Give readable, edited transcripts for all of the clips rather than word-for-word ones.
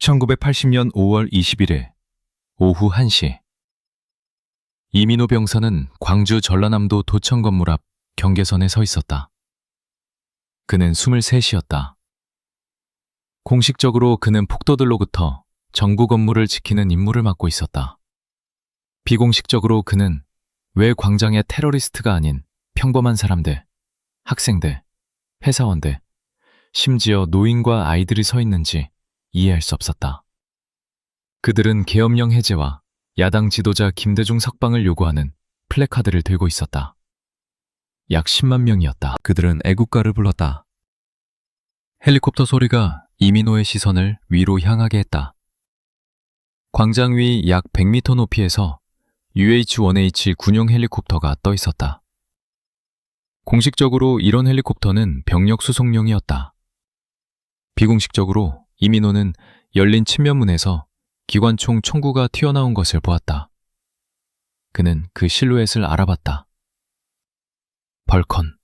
1980년 5월 21일 오후 1시 이민호 병사는 광주 전라남도 도청 건물 앞 경계선에 서 있었다. 그는 23이었다. 공식적으로 그는 폭도들로부터 정부 건물을 지키는 임무를 맡고 있었다. 비공식적으로 그는 왜 광장의 테러리스트가 아닌 평범한 사람들, 학생들, 회사원들, 심지어 노인과 아이들이 서 있는지 이해할 수 없었다. 그들은 계엄령 해제와 야당 지도자 김대중 석방을 요구하는 플래카드를 들고 있었다. 약 10만 명이었다. 그들은 애국가를 불렀다. 헬리콥터 소리가 이민호의 시선을 위로 향하게 했다. 광장 위 약 100m 높이에서 UH-1H 군용 헬리콥터가 떠 있었다. 공식적으로 이런 헬리콥터는 병력 수송용이었다. 비공식적으로 이민호는 열린 측면문에서 기관총 총구가 튀어나온 것을 보았다. 그는 그 실루엣을 알아봤다. 벌컨.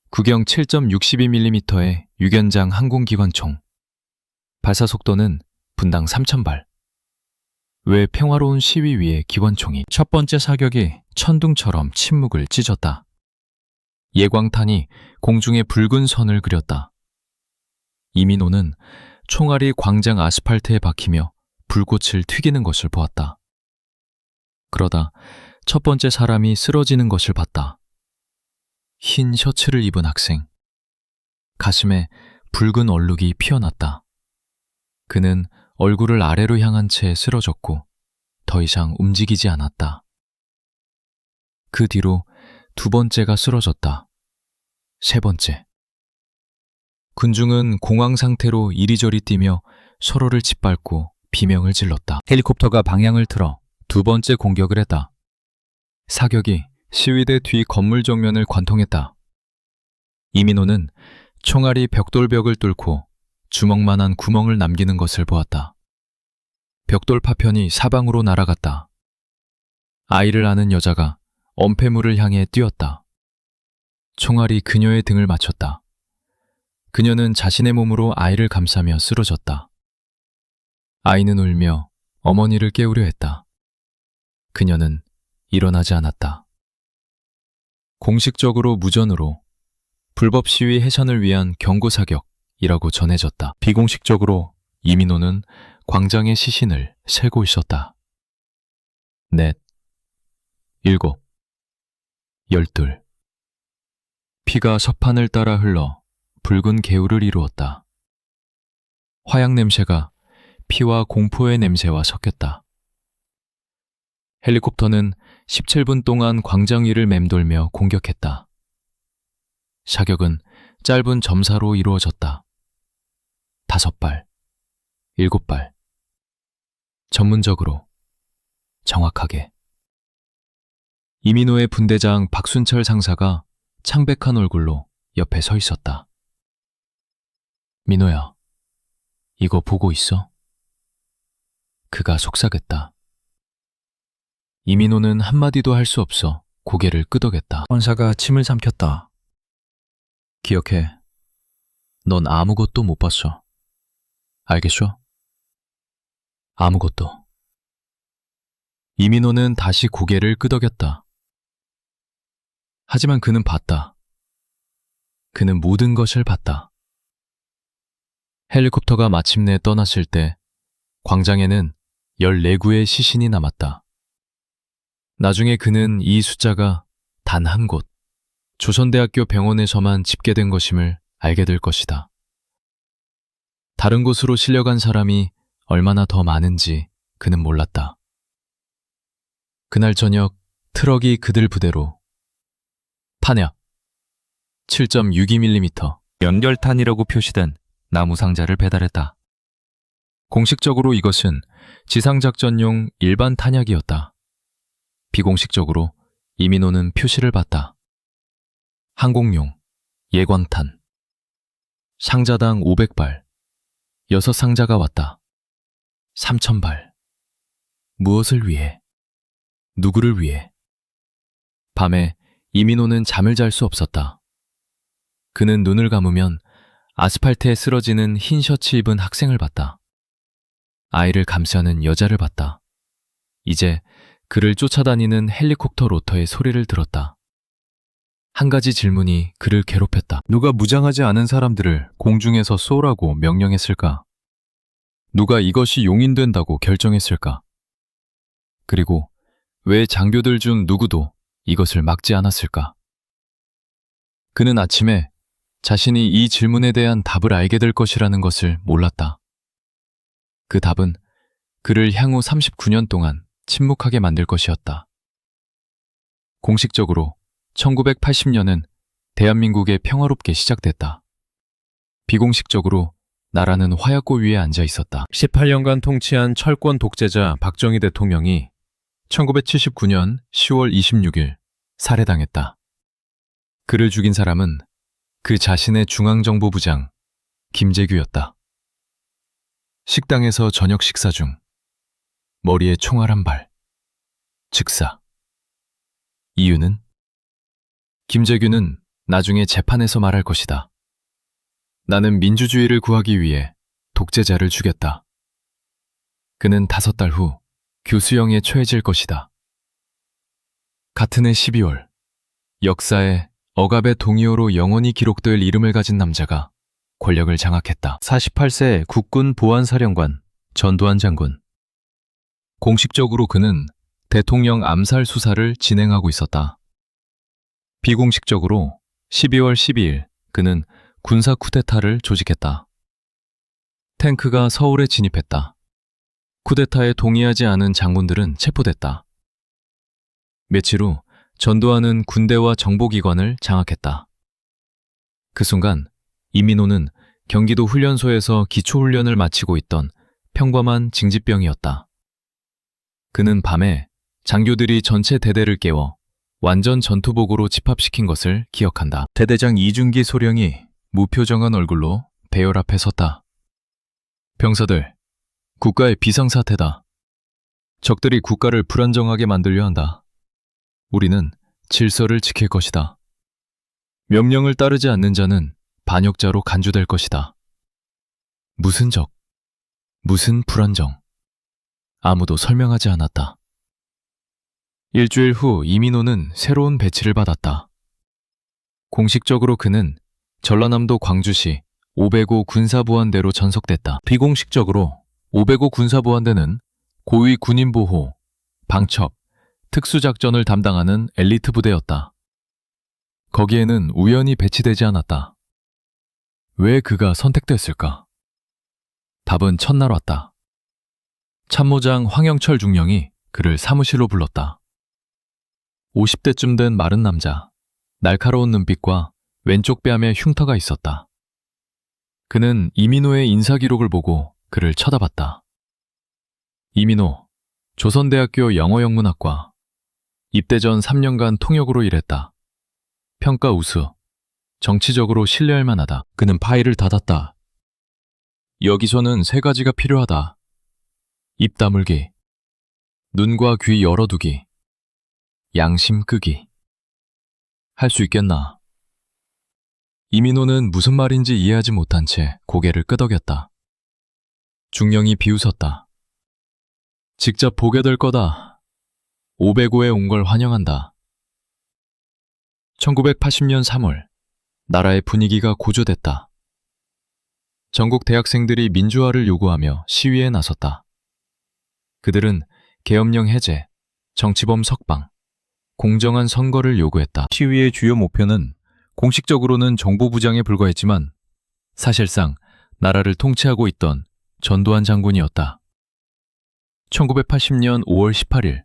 구경 7.62mm의 유견장 항공기관총. 발사 속도는 분당 3,000발. 왜 평화로운 시위 위에 기관총이 첫 번째 사격이 천둥처럼 침묵을 찢었다. 예광탄이 공중에 붉은 선을 그렸다. 이민호는 총알이 광장 아스팔트에 박히며 불꽃을 튀기는 것을 보았다. 그러다 첫 번째 사람이 쓰러지는 것을 봤다. 흰 셔츠를 입은 학생. 가슴에 붉은 얼룩이 피어났다. 그는 얼굴을 아래로 향한 채 쓰러졌고 더 이상 움직이지 않았다. 그 뒤로 두 번째가 쓰러졌다. 세 번째. 군중은 공황 상태로 이리저리 뛰며 서로를 짓밟고 비명을 질렀다. 헬리콥터가 방향을 틀어 두 번째 공격을 했다. 사격이 시위대 뒤 건물 정면을 관통했다. 이민호는 총알이 벽돌벽을 뚫고 주먹만한 구멍을 남기는 것을 보았다. 벽돌 파편이 사방으로 날아갔다. 아이를 아는 여자가 엄폐물을 향해 뛰었다. 총알이 그녀의 등을 맞췄다. 그녀는 자신의 몸으로 아이를 감싸며 쓰러졌다. 아이는 울며 어머니를 깨우려 했다. 그녀는 일어나지 않았다. 공식적으로 무전으로 불법 시위 해산을 위한 경고사격이라고 전해졌다. 비공식적으로 이민호는 광장의 시신을 세고 있었다. 4, 7, 12. 피가 서판을 따라 흘러 붉은 개울을 이루었다. 화약 냄새가 피와 공포의 냄새와 섞였다. 헬리콥터는 17분 동안 광장 위를 맴돌며 공격했다. 사격은 짧은 점사로 이루어졌다. 5발, 7발. 전문적으로, 정확하게. 이민호의 분대장 박순철 상사가 창백한 얼굴로 옆에 서 있었다. 민호야, 이거 보고 있어? 그가 속삭였다. 이민호는 한마디도 할 수 없어 고개를 끄덕였다. 원사가 침을 삼켰다. 기억해. 넌 아무것도 못 봤어. 알겠어? 아무것도. 이민호는 다시 고개를 끄덕였다. 하지만 그는 봤다. 그는 모든 것을 봤다. 헬리콥터가 마침내 떠났을 때 광장에는 14구의 시신이 남았다. 나중에 그는 이 숫자가 단 한 곳, 조선대학교 병원에서만 집계된 것임을 알게 될 것이다. 다른 곳으로 실려간 사람이 얼마나 더 많은지 그는 몰랐다. 그날 저녁 트럭이 그들 부대로 탄약 7.62mm 연결탄이라고 표시된 나무 상자를 배달했다. 공식적으로 이것은 지상작전용 일반 탄약이었다. 비공식적으로 이민호는 표시를 봤다. 항공용, 예광탄. 상자당 500발, 6상자가 왔다. 3,000발. 무엇을 위해? 누구를 위해? 밤에 이민호는 잠을 잘 수 없었다. 그는 눈을 감으면 아스팔트에 쓰러지는 흰 셔츠 입은 학생을 봤다. 아이를 감싸는 여자를 봤다. 이제 그를 쫓아다니는 헬리콥터 로터의 소리를 들었다. 한 가지 질문이 그를 괴롭혔다. 누가 무장하지 않은 사람들을 공중에서 쏘라고 명령했을까? 누가 이것이 용인된다고 결정했을까? 그리고 왜 장교들 중 누구도 이것을 막지 않았을까? 그는 아침에 자신이 이 질문에 대한 답을 알게 될 것이라는 것을 몰랐다. 그 답은 그를 향후 39년 동안 침묵하게 만들 것이었다. 공식적으로 1980년은 대한민국에 평화롭게 시작됐다. 비공식적으로 나라는 화약고 위에 앉아 있었다. 18년간 통치한 철권 독재자 박정희 대통령이 1979년 10월 26일 살해당했다. 그를 죽인 사람은 그 자신의 중앙정보부장 김재규였다. 식당에서 저녁 식사 중 머리에 총알 한 발, 즉사. 이유는? 김재규는 나중에 재판에서 말할 것이다. 나는 민주주의를 구하기 위해 독재자를 죽였다. 그는 5달 후 교수형에 처해질 것이다. 같은 해 12월, 역사에 억압의 동의어로 영원히 기록될 이름을 가진 남자가 권력을 장악했다. 48세 국군 보안사령관 전두환 장군. 공식적으로 그는 대통령 암살 수사를 진행하고 있었다. 비공식적으로 12월 12일 그는 군사 쿠데타를 조직했다. 탱크가 서울에 진입했다. 쿠데타에 동의하지 않은 장군들은 체포됐다. 며칠 후 전두환은 군대와 정보기관을 장악했다. 그 순간 이민호는 경기도 훈련소에서 기초훈련을 마치고 있던 평범한 징집병이었다. 그는 밤에 장교들이 전체 대대를 깨워 완전 전투복으로 집합시킨 것을 기억한다. 대대장 이준기 소령이 무표정한 얼굴로 배열 앞에 섰다. 병사들, 국가의 비상사태다. 적들이 국가를 불안정하게 만들려 한다. 우리는 질서를 지킬 것이다. 명령을 따르지 않는 자는 반역자로 간주될 것이다. 무슨 적? 무슨 불안정? 아무도 설명하지 않았다. 일주일 후 이민호는 새로운 배치를 받았다. 공식적으로 그는 전라남도 광주시 505 군사보안대로 전속됐다. 비공식적으로 505 군사보안대는 고위 군인보호, 방첩, 특수작전을 담당하는 엘리트 부대였다. 거기에는 우연히 배치되지 않았다. 왜 그가 선택됐을까? 답은 첫날 왔다. 참모장 황영철 중령이 그를 사무실로 불렀다. 50대쯤 된 마른 남자, 날카로운 눈빛과 왼쪽 뺨에 흉터가 있었다. 그는 이민호의 인사기록을 보고 그를 쳐다봤다. 이민호, 조선대학교 영어영문학과, 입대 전 3년간 통역으로 일했다. 평가 우수, 정치적으로 신뢰할 만하다. 그는 파일을 닫았다. 여기서는 3가지가 필요하다. 입 다물기, 눈과 귀 열어두기, 양심 끄기. 할 수 있겠나? 이민호는 무슨 말인지 이해하지 못한 채 고개를 끄덕였다. 중령이 비웃었다. 직접 보게 될 거다. 505에 온 걸 환영한다. 1980년 3월, 나라의 분위기가 고조됐다. 전국 대학생들이 민주화를 요구하며 시위에 나섰다. 그들은 계엄령 해제, 정치범 석방, 공정한 선거를 요구했다. 시위의 주요 목표는 공식적으로는 정보부장에 불과했지만 사실상 나라를 통치하고 있던 전두환 장군이었다. 1980년 5월 18일,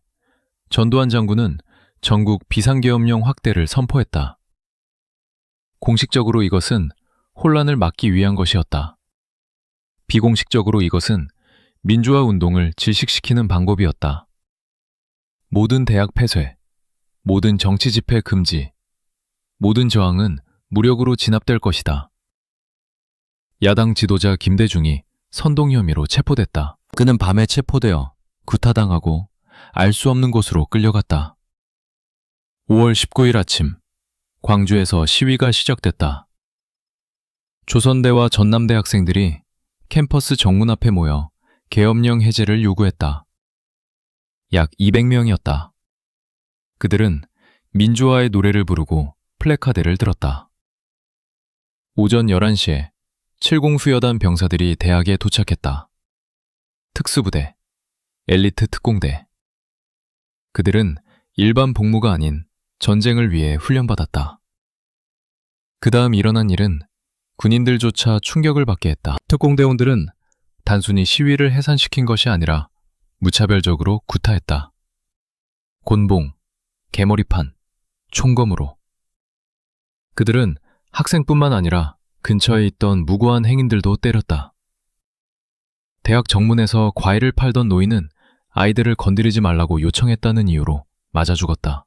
전두환 장군은 전국 비상계엄령 확대를 선포했다. 공식적으로 이것은 혼란을 막기 위한 것이었다. 비공식적으로 이것은 민주화 운동을 질식시키는 방법이었다. 모든 대학 폐쇄, 모든 정치 집회 금지, 모든 저항은 무력으로 진압될 것이다. 야당 지도자 김대중이 선동 혐의로 체포됐다. 그는 밤에 체포되어 구타당하고 알 수 없는 곳으로 끌려갔다. 5월 19일 아침, 광주에서 시위가 시작됐다. 조선대와 전남대 학생들이 캠퍼스 정문 앞에 모여 계엄령 해제를 요구했다. 약 200명이었다. 그들은 민주화의 노래를 부르고 플래카드를 들었다. 오전 11시에 7공수여단 병사들이 대학에 도착했다. 특수부대, 엘리트 특공대. 그들은 일반 복무가 아닌 전쟁을 위해 훈련받았다. 그 다음 일어난 일은 군인들조차 충격을 받게 했다. 특공대원들은 단순히 시위를 해산시킨 것이 아니라 무차별적으로 구타했다. 곤봉, 개머리판, 총검으로. 그들은 학생뿐만 아니라 근처에 있던 무고한 행인들도 때렸다. 대학 정문에서 과일을 팔던 노인은 아이들을 건드리지 말라고 요청했다는 이유로 맞아 죽었다.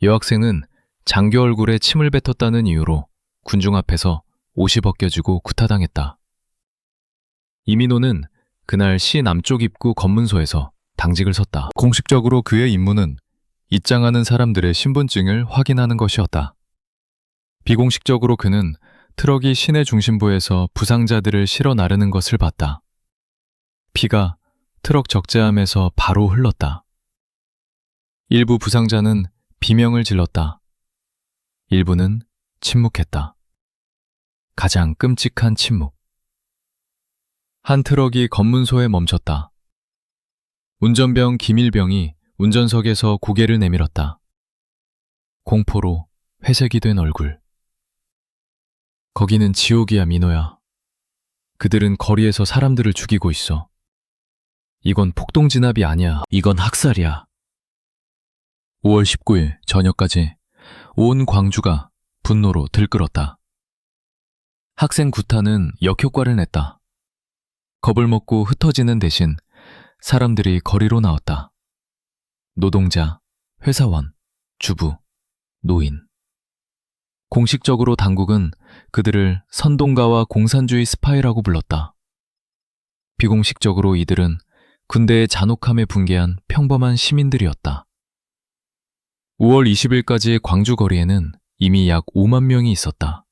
여학생은 장교 얼굴에 침을 뱉었다는 이유로 군중 앞에서 옷이 벗겨지고 구타당했다. 이민호는 그날 시 남쪽 입구 검문소에서 당직을 섰다. 공식적으로 그의 임무는 입장하는 사람들의 신분증을 확인하는 것이었다. 비공식적으로 그는 트럭이 시내 중심부에서 부상자들을 실어 나르는 것을 봤다. 피가 트럭 적재함에서 바로 흘렀다. 일부 부상자는 비명을 질렀다. 일부는 침묵했다. 가장 끔찍한 침묵. 한 트럭이 검문소에 멈췄다. 운전병 김일병이 운전석에서 고개를 내밀었다. 공포로 회색이 된 얼굴. 거기는 지옥이야, 민호야. 그들은 거리에서 사람들을 죽이고 있어. 이건 폭동진압이 아니야. 이건 학살이야. 5월 19일 저녁까지 온 광주가 분노로 들끓었다. 학생 구타는 역효과를 냈다. 겁을 먹고 흩어지는 대신 사람들이 거리로 나왔다. 노동자, 회사원, 주부, 노인. 공식적으로 당국은 그들을 선동가와 공산주의 스파이라고 불렀다. 비공식적으로 이들은 군대의 잔혹함에 붕괴한 평범한 시민들이었다. 5월 20일까지 광주 거리에는 이미 약 5만 명이 있었다.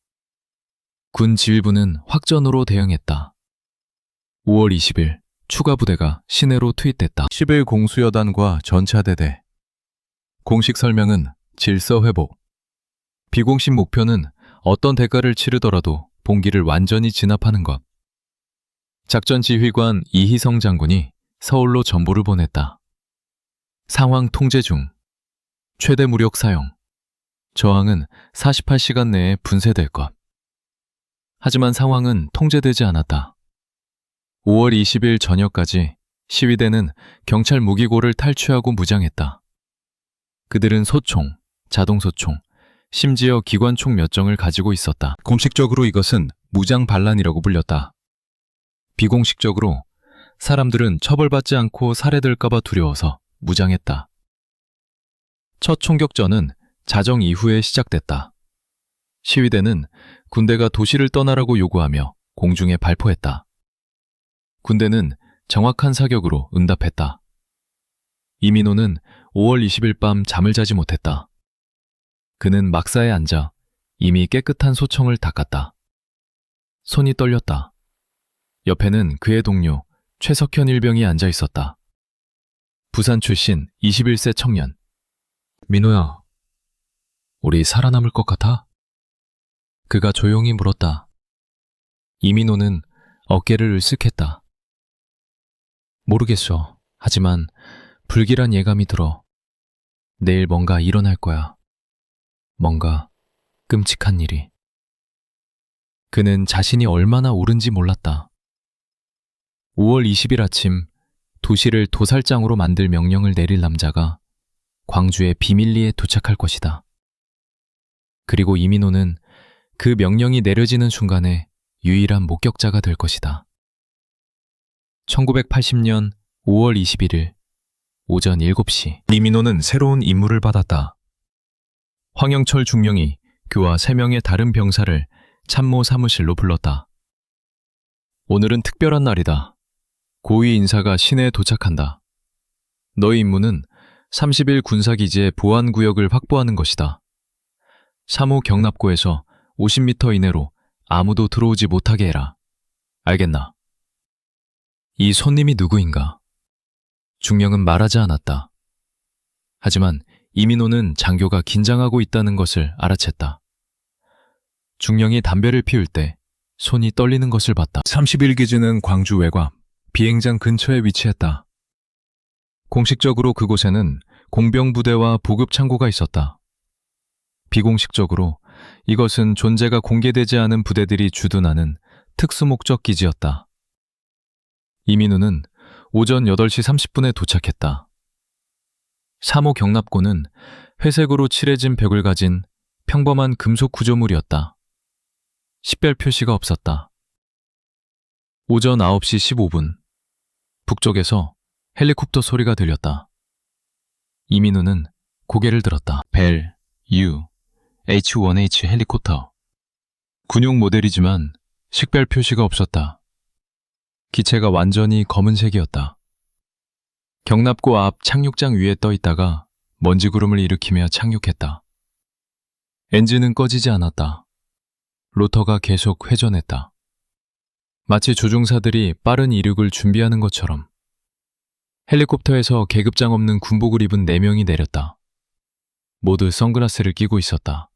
군 지휘부는 확전으로 대응했다. 5월 20일 추가 부대가 시내로 투입됐다. 10일 공수여단과 전차대대. 공식 설명은 질서 회복. 비공식 목표는 어떤 대가를 치르더라도 봉기를 완전히 진압하는 것. 작전 지휘관 이희성 장군이 서울로 전보를 보냈다. 상황 통제 중. 최대 무력 사용. 저항은 48시간 내에 분쇄될 것. 하지만 상황은 통제되지 않았다. 5월 20일 저녁까지 시위대는 경찰 무기고를 탈취하고 무장했다. 그들은 소총, 자동소총, 심지어 기관총 몇 정을 가지고 있었다. 공식적으로 이것은 무장 반란이라고 불렸다. 비공식적으로 사람들은 처벌받지 않고 살해될까봐 두려워서 무장했다. 첫 총격전은 자정 이후에 시작됐다. 시위대는 군대가 도시를 떠나라고 요구하며 공중에 발포했다. 군대는 정확한 사격으로 응답했다. 이민호는 5월 20일 밤 잠을 자지 못했다. 그는 막사에 앉아 이미 깨끗한 소총을 닦았다. 손이 떨렸다. 옆에는 그의 동료 최석현 일병이 앉아 있었다. 부산 출신 21세 청년. 민호야, 우리 살아남을 것 같아? 그가 조용히 물었다. 이민호는 어깨를 으쓱했다. 모르겠어. 하지만 불길한 예감이 들어. 내일 뭔가 일어날 거야. 뭔가 끔찍한 일이. 그는 자신이 얼마나 옳은지 몰랐다. 5월 20일 아침 도시를 도살장으로 만들 명령을 내릴 남자가 광주의 비밀리에 도착할 것이다. 그리고 이민호는 그 명령이 내려지는 순간에 유일한 목격자가 될 것이다. 1980년 5월 21일 오전 7시 이민호는 새로운 임무를 받았다. 황영철 중령이 그와 3명의 다른 병사를 참모 사무실로 불렀다. 오늘은 특별한 날이다. 고위 인사가 시내에 도착한다. 너의 임무는 30일 군사기지의 보안구역을 확보하는 것이다. 사무 경납고에서 50m 이내로 아무도 들어오지 못하게 해라. 알겠나? 이 손님이 누구인가? 중령은 말하지 않았다. 하지만 이민호는 장교가 긴장하고 있다는 것을 알아챘다. 중령이 담배를 피울 때 손이 떨리는 것을 봤다. 31기지는 광주 외곽 비행장 근처에 위치했다. 공식적으로 그곳에는 공병부대와 보급창고가 있었다. 비공식적으로 이것은 존재가 공개되지 않은 부대들이 주둔하는 특수목적 기지였다. 이민우는 오전 8시 30분에 도착했다. 3호 경납고는 회색으로 칠해진 벽을 가진 평범한 금속 구조물이었다. 식별 표시가 없었다. 오전 9시 15분, 북쪽에서 헬리콥터 소리가 들렸다. 이민우는 고개를 들었다. 벨, U, H1H 헬리콥터. 군용 모델이지만 식별 표시가 없었다. 기체가 완전히 검은색이었다. 경납고 앞 착륙장 위에 떠 있다가 먼지 구름을 일으키며 착륙했다. 엔진은 꺼지지 않았다. 로터가 계속 회전했다. 마치 조종사들이 빠른 이륙을 준비하는 것처럼. 헬리콥터에서 계급장 없는 군복을 입은 4명이 내렸다. 모두 선글라스를 끼고 있었다.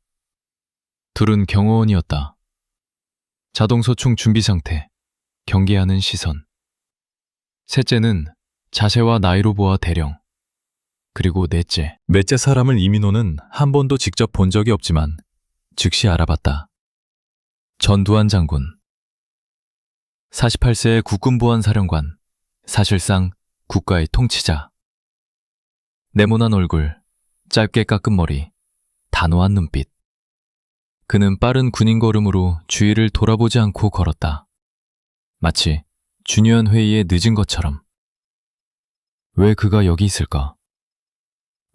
둘은 경호원이었다. 자동소총 준비 상태, 경계하는 시선. 셋째는 자세와 나이로 보아 대령. 그리고 넷째 사람을 이민호는 한 번도 직접 본 적이 없지만 즉시 알아봤다. 전두환 장군. 48세의 국군보안사령관, 사실상 국가의 통치자. 네모난 얼굴, 짧게 깎은 머리, 단호한 눈빛. 그는 빠른 군인 걸음으로 주위를 돌아보지 않고 걸었다. 마치 중요한 회의에 늦은 것처럼. 왜 그가 여기 있을까?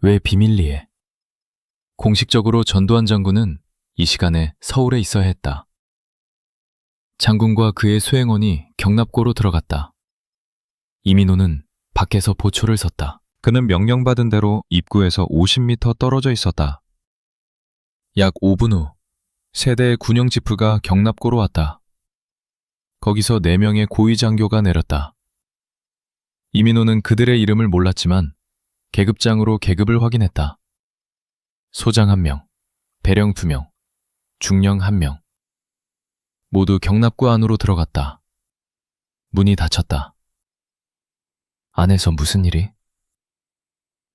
왜 비밀리에? 공식적으로 전두환 장군은 이 시간에 서울에 있어야 했다. 장군과 그의 수행원이 경납고로 들어갔다. 이민호는 밖에서 보초를 섰다. 그는 명령받은 대로 입구에서 50m 떨어져 있었다. 약 5분 후, 세 대의 군용 지프가 경납고로 왔다. 거기서 4명의 고위 장교가 내렸다. 이민호는 그들의 이름을 몰랐지만 계급장으로 계급을 확인했다. 소장 1명, 배령 2명, 중령 1명. 모두 경납고 안으로 들어갔다. 문이 닫혔다. 안에서 무슨 일이?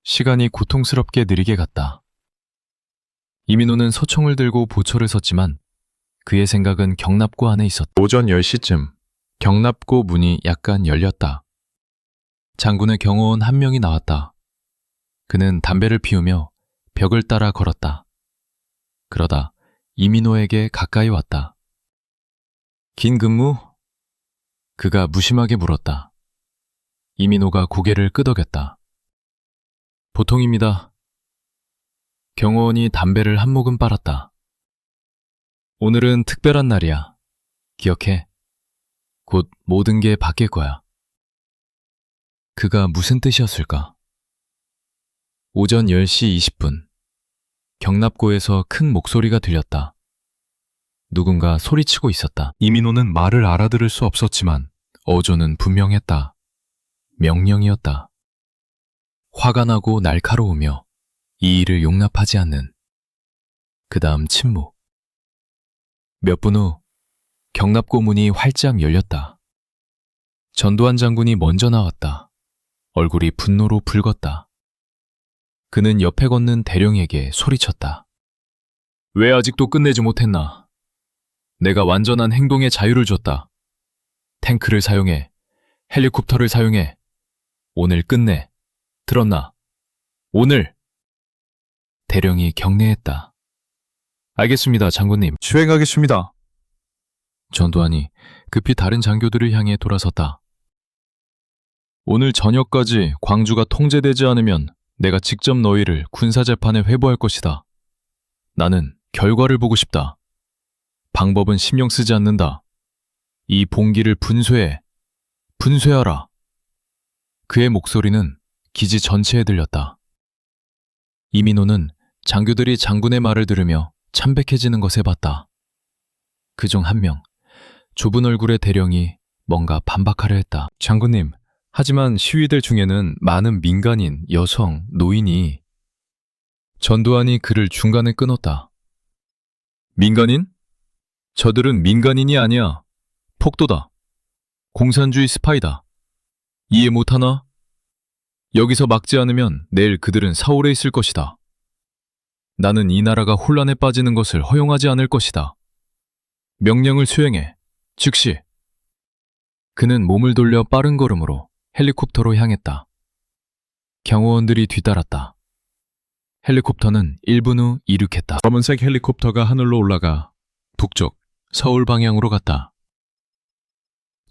시간이 고통스럽게 느리게 갔다. 이민호는 소총을 들고 보초를 섰지만 그의 생각은 경납고 안에 있었다. 오전 10시쯤 경납고 문이 약간 열렸다. 장군의 경호원 1명이 나왔다. 그는 담배를 피우며 벽을 따라 걸었다. 그러다 이민호에게 가까이 왔다. 긴 근무? 그가 무심하게 물었다. 이민호가 고개를 끄덕였다. 보통입니다. 경호원이 담배를 한 모금 빨았다. 오늘은 특별한 날이야. 기억해. 곧 모든 게 바뀔 거야. 그가 무슨 뜻이었을까? 오전 10시 20분. 경납고에서 큰 목소리가 들렸다. 누군가 소리치고 있었다. 이민호는 말을 알아들을 수 없었지만 어조는 분명했다. 명령이었다. 화가 나고 날카로우며 이 일을 용납하지 않는. 그 다음 침묵. 몇 분 후 경납고 문이 활짝 열렸다. 전두환 장군이 먼저 나왔다. 얼굴이 분노로 붉었다. 그는 옆에 걷는 대령에게 소리쳤다. 왜 아직도 끝내지 못했나? 내가 완전한 행동의 자유를 줬다. 탱크를 사용해, 헬리콥터를 사용해. 오늘 끝내. 들었나? 오늘! 대령이 경례했다. 알겠습니다, 장군님. 수행하겠습니다. 전두환이 급히 다른 장교들을 향해 돌아섰다. 오늘 저녁까지 광주가 통제되지 않으면 내가 직접 너희를 군사재판에 회부할 것이다. 나는 결과를 보고 싶다. 방법은 신경 쓰지 않는다. 이 봉기를 분쇄해. 분쇄하라. 그의 목소리는 기지 전체에 들렸다. 이민호는 장교들이 장군의 말을 들으며 참백해지는 것에 봤다. 그중 1명, 좁은 얼굴의 대령이 뭔가 반박하려 했다. 장군님, 하지만 시위대 중에는 많은 민간인, 여성, 노인이 전두환이 그를 중간에 끊었다. 민간인? 저들은 민간인이 아니야. 폭도다. 공산주의 스파이다. 이해 못하나? 여기서 막지 않으면 내일 그들은 사울에 있을 것이다. 나는 이 나라가 혼란에 빠지는 것을 허용하지 않을 것이다. 명령을 수행해. 즉시. 그는 몸을 돌려 빠른 걸음으로 헬리콥터로 향했다. 경호원들이 뒤따랐다. 헬리콥터는 1분 후 이륙했다. 검은색 헬리콥터가 하늘로 올라가 북쪽 서울 방향으로 갔다.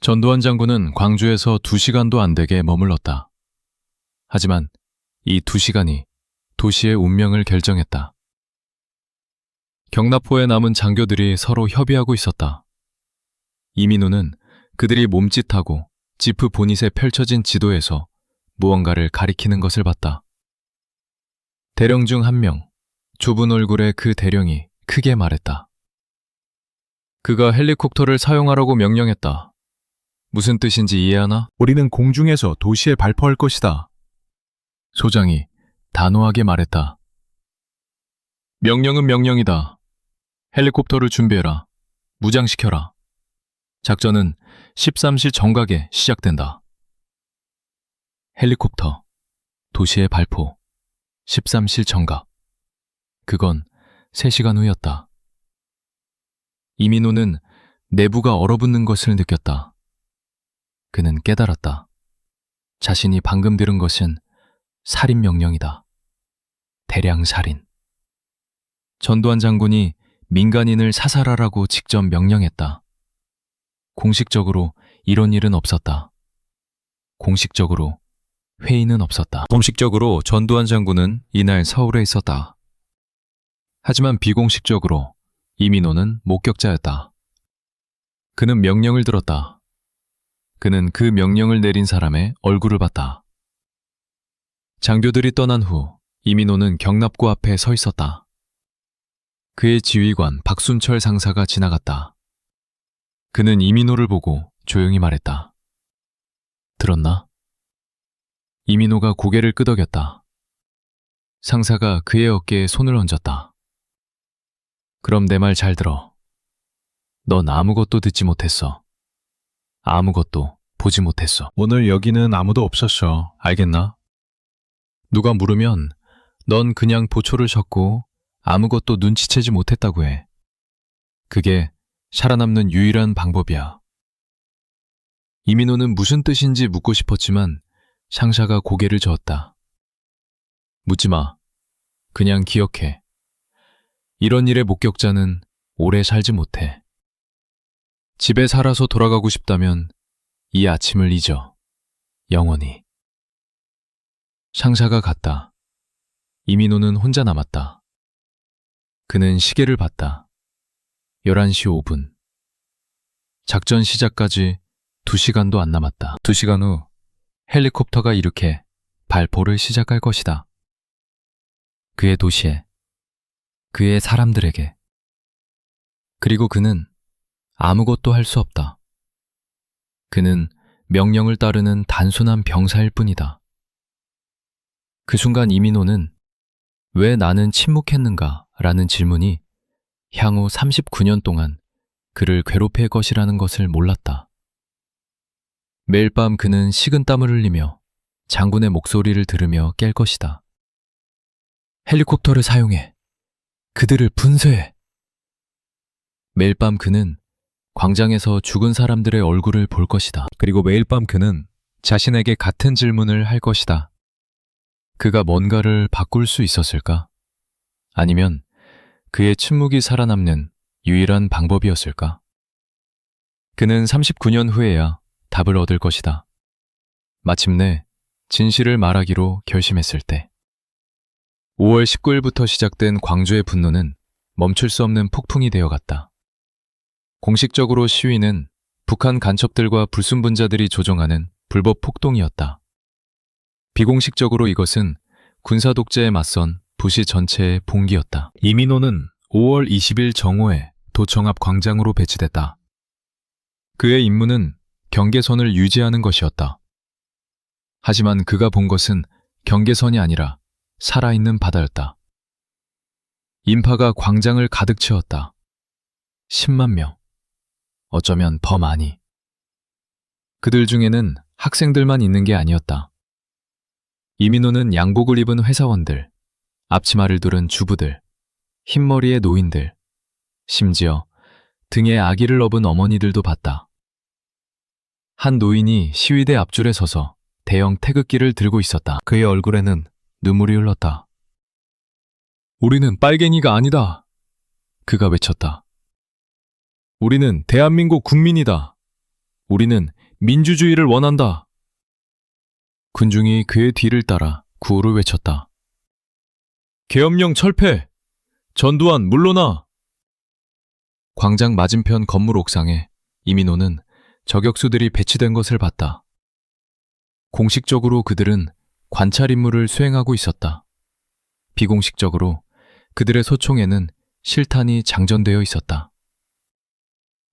전두환 장군은 광주에서 2시간도 안 되게 머물렀다. 하지만 이 2시간이 도시의 운명을 결정했다. 경납포에 남은 장교들이 서로 협의하고 있었다. 이민우는 그들이 몸짓하고 지프 보닛에 펼쳐진 지도에서 무언가를 가리키는 것을 봤다. 대령 중 한 명, 좁은 얼굴의 그 대령이 크게 말했다. 그가 헬리콥터를 사용하라고 명령했다. 무슨 뜻인지 이해하나? 우리는 공중에서 도시에 발포할 것이다. 소장이 단호하게 말했다. 명령은 명령이다. 헬리콥터를 준비해라. 무장시켜라. 작전은 13시 정각에 시작된다. 헬리콥터, 도시의 발포, 13시 정각. 그건 3시간 후였다. 이민호는 내부가 얼어붙는 것을 느꼈다. 그는 깨달았다. 자신이 방금 들은 것은 살인 명령이다. 대량 살인. 전두환 장군이 민간인을 사살하라고 직접 명령했다. 공식적으로 이런 일은 없었다. 공식적으로 회의는 없었다. 공식적으로 전두환 장군은 이날 서울에 있었다. 하지만 비공식적으로 이민호는 목격자였다. 그는 명령을 들었다. 그는 그 명령을 내린 사람의 얼굴을 봤다. 장교들이 떠난 후 이민호는 경납고 앞에 서 있었다. 그의 지휘관 박순철 상사가 지나갔다. 그는 이민호를 보고 조용히 말했다. 들었나? 이민호가 고개를 끄덕였다. 상사가 그의 어깨에 손을 얹었다. 그럼 내 말 잘 들어. 넌 아무것도 듣지 못했어. 아무것도 보지 못했어. 오늘 여기는 아무도 없었어. 알겠나? 누가 물으면 넌 그냥 보초를 섰고 아무것도 눈치채지 못했다고 해. 그게 살아남는 유일한 방법이야. 이민호는 무슨 뜻인지 묻고 싶었지만 상사가 고개를 저었다. 묻지 마. 그냥 기억해. 이런 일의 목격자는 오래 살지 못해. 집에 살아서 돌아가고 싶다면 이 아침을 잊어. 영원히. 상사가 갔다. 이민호는 혼자 남았다. 그는 시계를 봤다. 11시 5분. 작전 시작까지 2시간도 안 남았다. 2시간 후 헬리콥터가 이렇게 발포를 시작할 것이다. 그의 도시에, 그의 사람들에게. 그리고 그는 아무것도 할 수 없다. 그는 명령을 따르는 단순한 병사일 뿐이다. 그 순간 이민호는 왜 나는 침묵했는가 라는 질문이 향후 39년 동안 그를 괴롭힐 것이라는 것을 몰랐다. 매일 밤 그는 식은땀을 흘리며 장군의 목소리를 들으며 깰 것이다. 헬리콥터를 사용해. 그들을 분쇄해. 매일 밤 그는 광장에서 죽은 사람들의 얼굴을 볼 것이다. 그리고 매일 밤 그는 자신에게 같은 질문을 할 것이다. 그가 뭔가를 바꿀 수 있었을까? 아니면 그의 침묵이 살아남는 유일한 방법이었을까? 그는 39년 후에야 답을 얻을 것이다. 마침내 진실을 말하기로 결심했을 때. 5월 19일부터 시작된 광주의 분노는 멈출 수 없는 폭풍이 되어갔다. 공식적으로 시위는 북한 간첩들과 불순분자들이 조종하는 불법 폭동이었다. 비공식적으로 이것은 군사 독재에 맞선 부시 전체의 봉기였다. 이민호는 5월 20일 정오에 도청 앞 광장으로 배치됐다. 그의 임무는 경계선을 유지하는 것이었다. 하지만 그가 본 것은 경계선이 아니라 살아있는 바다였다. 인파가 광장을 가득 채웠다. 10만 명. 어쩌면 더 많이. 그들 중에는 학생들만 있는 게 아니었다. 이민호는 양복을 입은 회사원들, 앞치마를 두른 주부들, 흰머리의 노인들, 심지어 등에 아기를 업은 어머니들도 봤다. 한 노인이 시위대 앞줄에 서서 대형 태극기를 들고 있었다. 그의 얼굴에는 눈물이 흘렀다. 우리는 빨갱이가 아니다. 그가 외쳤다. 우리는 대한민국 국민이다. 우리는 민주주의를 원한다. 군중이 그의 뒤를 따라 구호를 외쳤다. 계엄령 철폐! 전두환 물러나! 광장 맞은편 건물 옥상에 이민호는 저격수들이 배치된 것을 봤다. 공식적으로 그들은 관찰 임무를 수행하고 있었다. 비공식적으로 그들의 소총에는 실탄이 장전되어 있었다.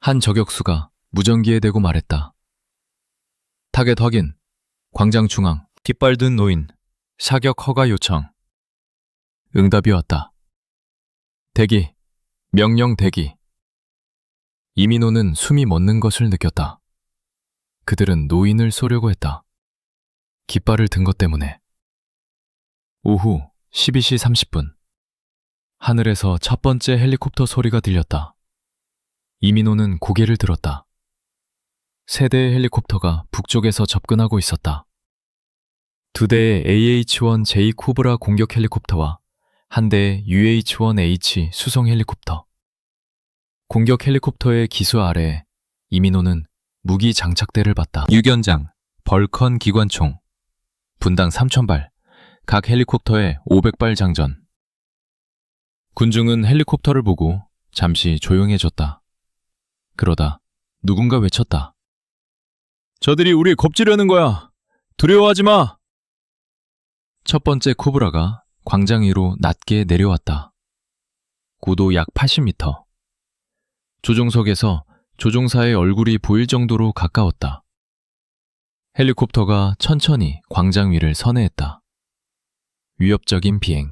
한 저격수가 무전기에 대고 말했다. 타겟 확인. 광장 중앙. 깃발 든 노인. 사격 허가 요청. 응답이 왔다. 대기. 명령 대기. 이민호는 숨이 멎는 것을 느꼈다. 그들은 노인을 쏘려고 했다. 깃발을 든 것 때문에. 오후 12시 30분. 하늘에서 첫 번째 헬리콥터 소리가 들렸다. 이민호는 고개를 들었다. 세 대의 헬리콥터가 북쪽에서 접근하고 있었다. 두 대의 AH-1J 코브라 공격 헬리콥터와 한 대의 UH-1H 수송 헬리콥터. 공격 헬리콥터의 기수 아래에 이민호는 무기 장착대를 봤다. 유견장, 벌컨 기관총, 분당 3,000발, 각 헬리콥터에 500발 장전. 군중은 헬리콥터를 보고 잠시 조용해졌다. 그러다 누군가 외쳤다. 저들이 우리 겁지려는 거야. 두려워하지 마. 첫 번째 코브라가 광장 위로 낮게 내려왔다. 고도 약 80m. 조종석에서 조종사의 얼굴이 보일 정도로 가까웠다. 헬리콥터가 천천히 광장 위를 선회했다. 위협적인 비행.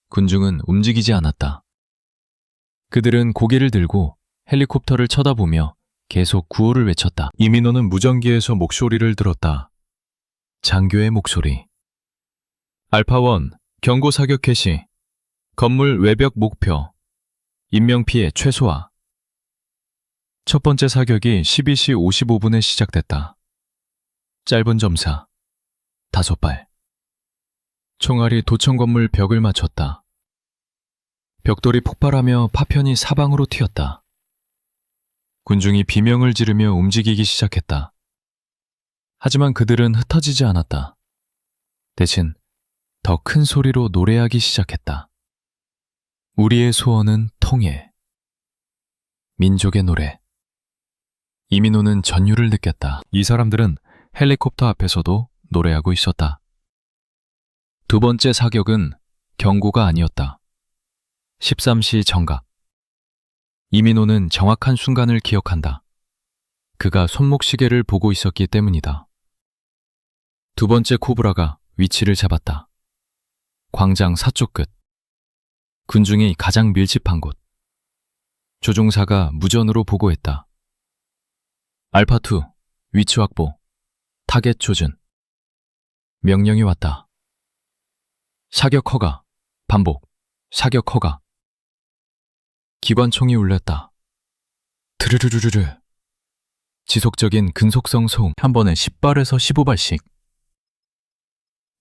군중은 움직이지 않았다. 그들은 고개를 들고 헬리콥터를 쳐다보며 계속 구호를 외쳤다. 이민호는 무전기에서 목소리를 들었다. 장교의 목소리. 알파1, 경고 사격 개시. 건물 외벽 목표. 인명피해 최소화. 첫 번째 사격이 12시 55분에 시작됐다. 짧은 점사. 5발. 총알이 도청 건물 벽을 맞췄다. 벽돌이 폭발하며 파편이 사방으로 튀었다. 군중이 비명을 지르며 움직이기 시작했다. 하지만 그들은 흩어지지 않았다. 대신 더 큰 소리로 노래하기 시작했다. 우리의 소원은 통일. 민족의 노래. 이민호는 전율을 느꼈다. 이 사람들은 헬리콥터 앞에서도 노래하고 있었다. 두 번째 사격은 경고가 아니었다. 13시 정각. 이민호는 정확한 순간을 기억한다. 그가 손목시계를 보고 있었기 때문이다. 두 번째 코브라가 위치를 잡았다. 광장 서쪽 끝. 군중이 가장 밀집한 곳. 조종사가 무전으로 보고했다. 알파2, 위치 확보. 타겟 조준. 명령이 왔다. 사격 허가. 반복. 사격 허가. 기관총이 울렸다. 드르르르르르. 지속적인 근속성 소음. 한 번에 10발에서 15발씩.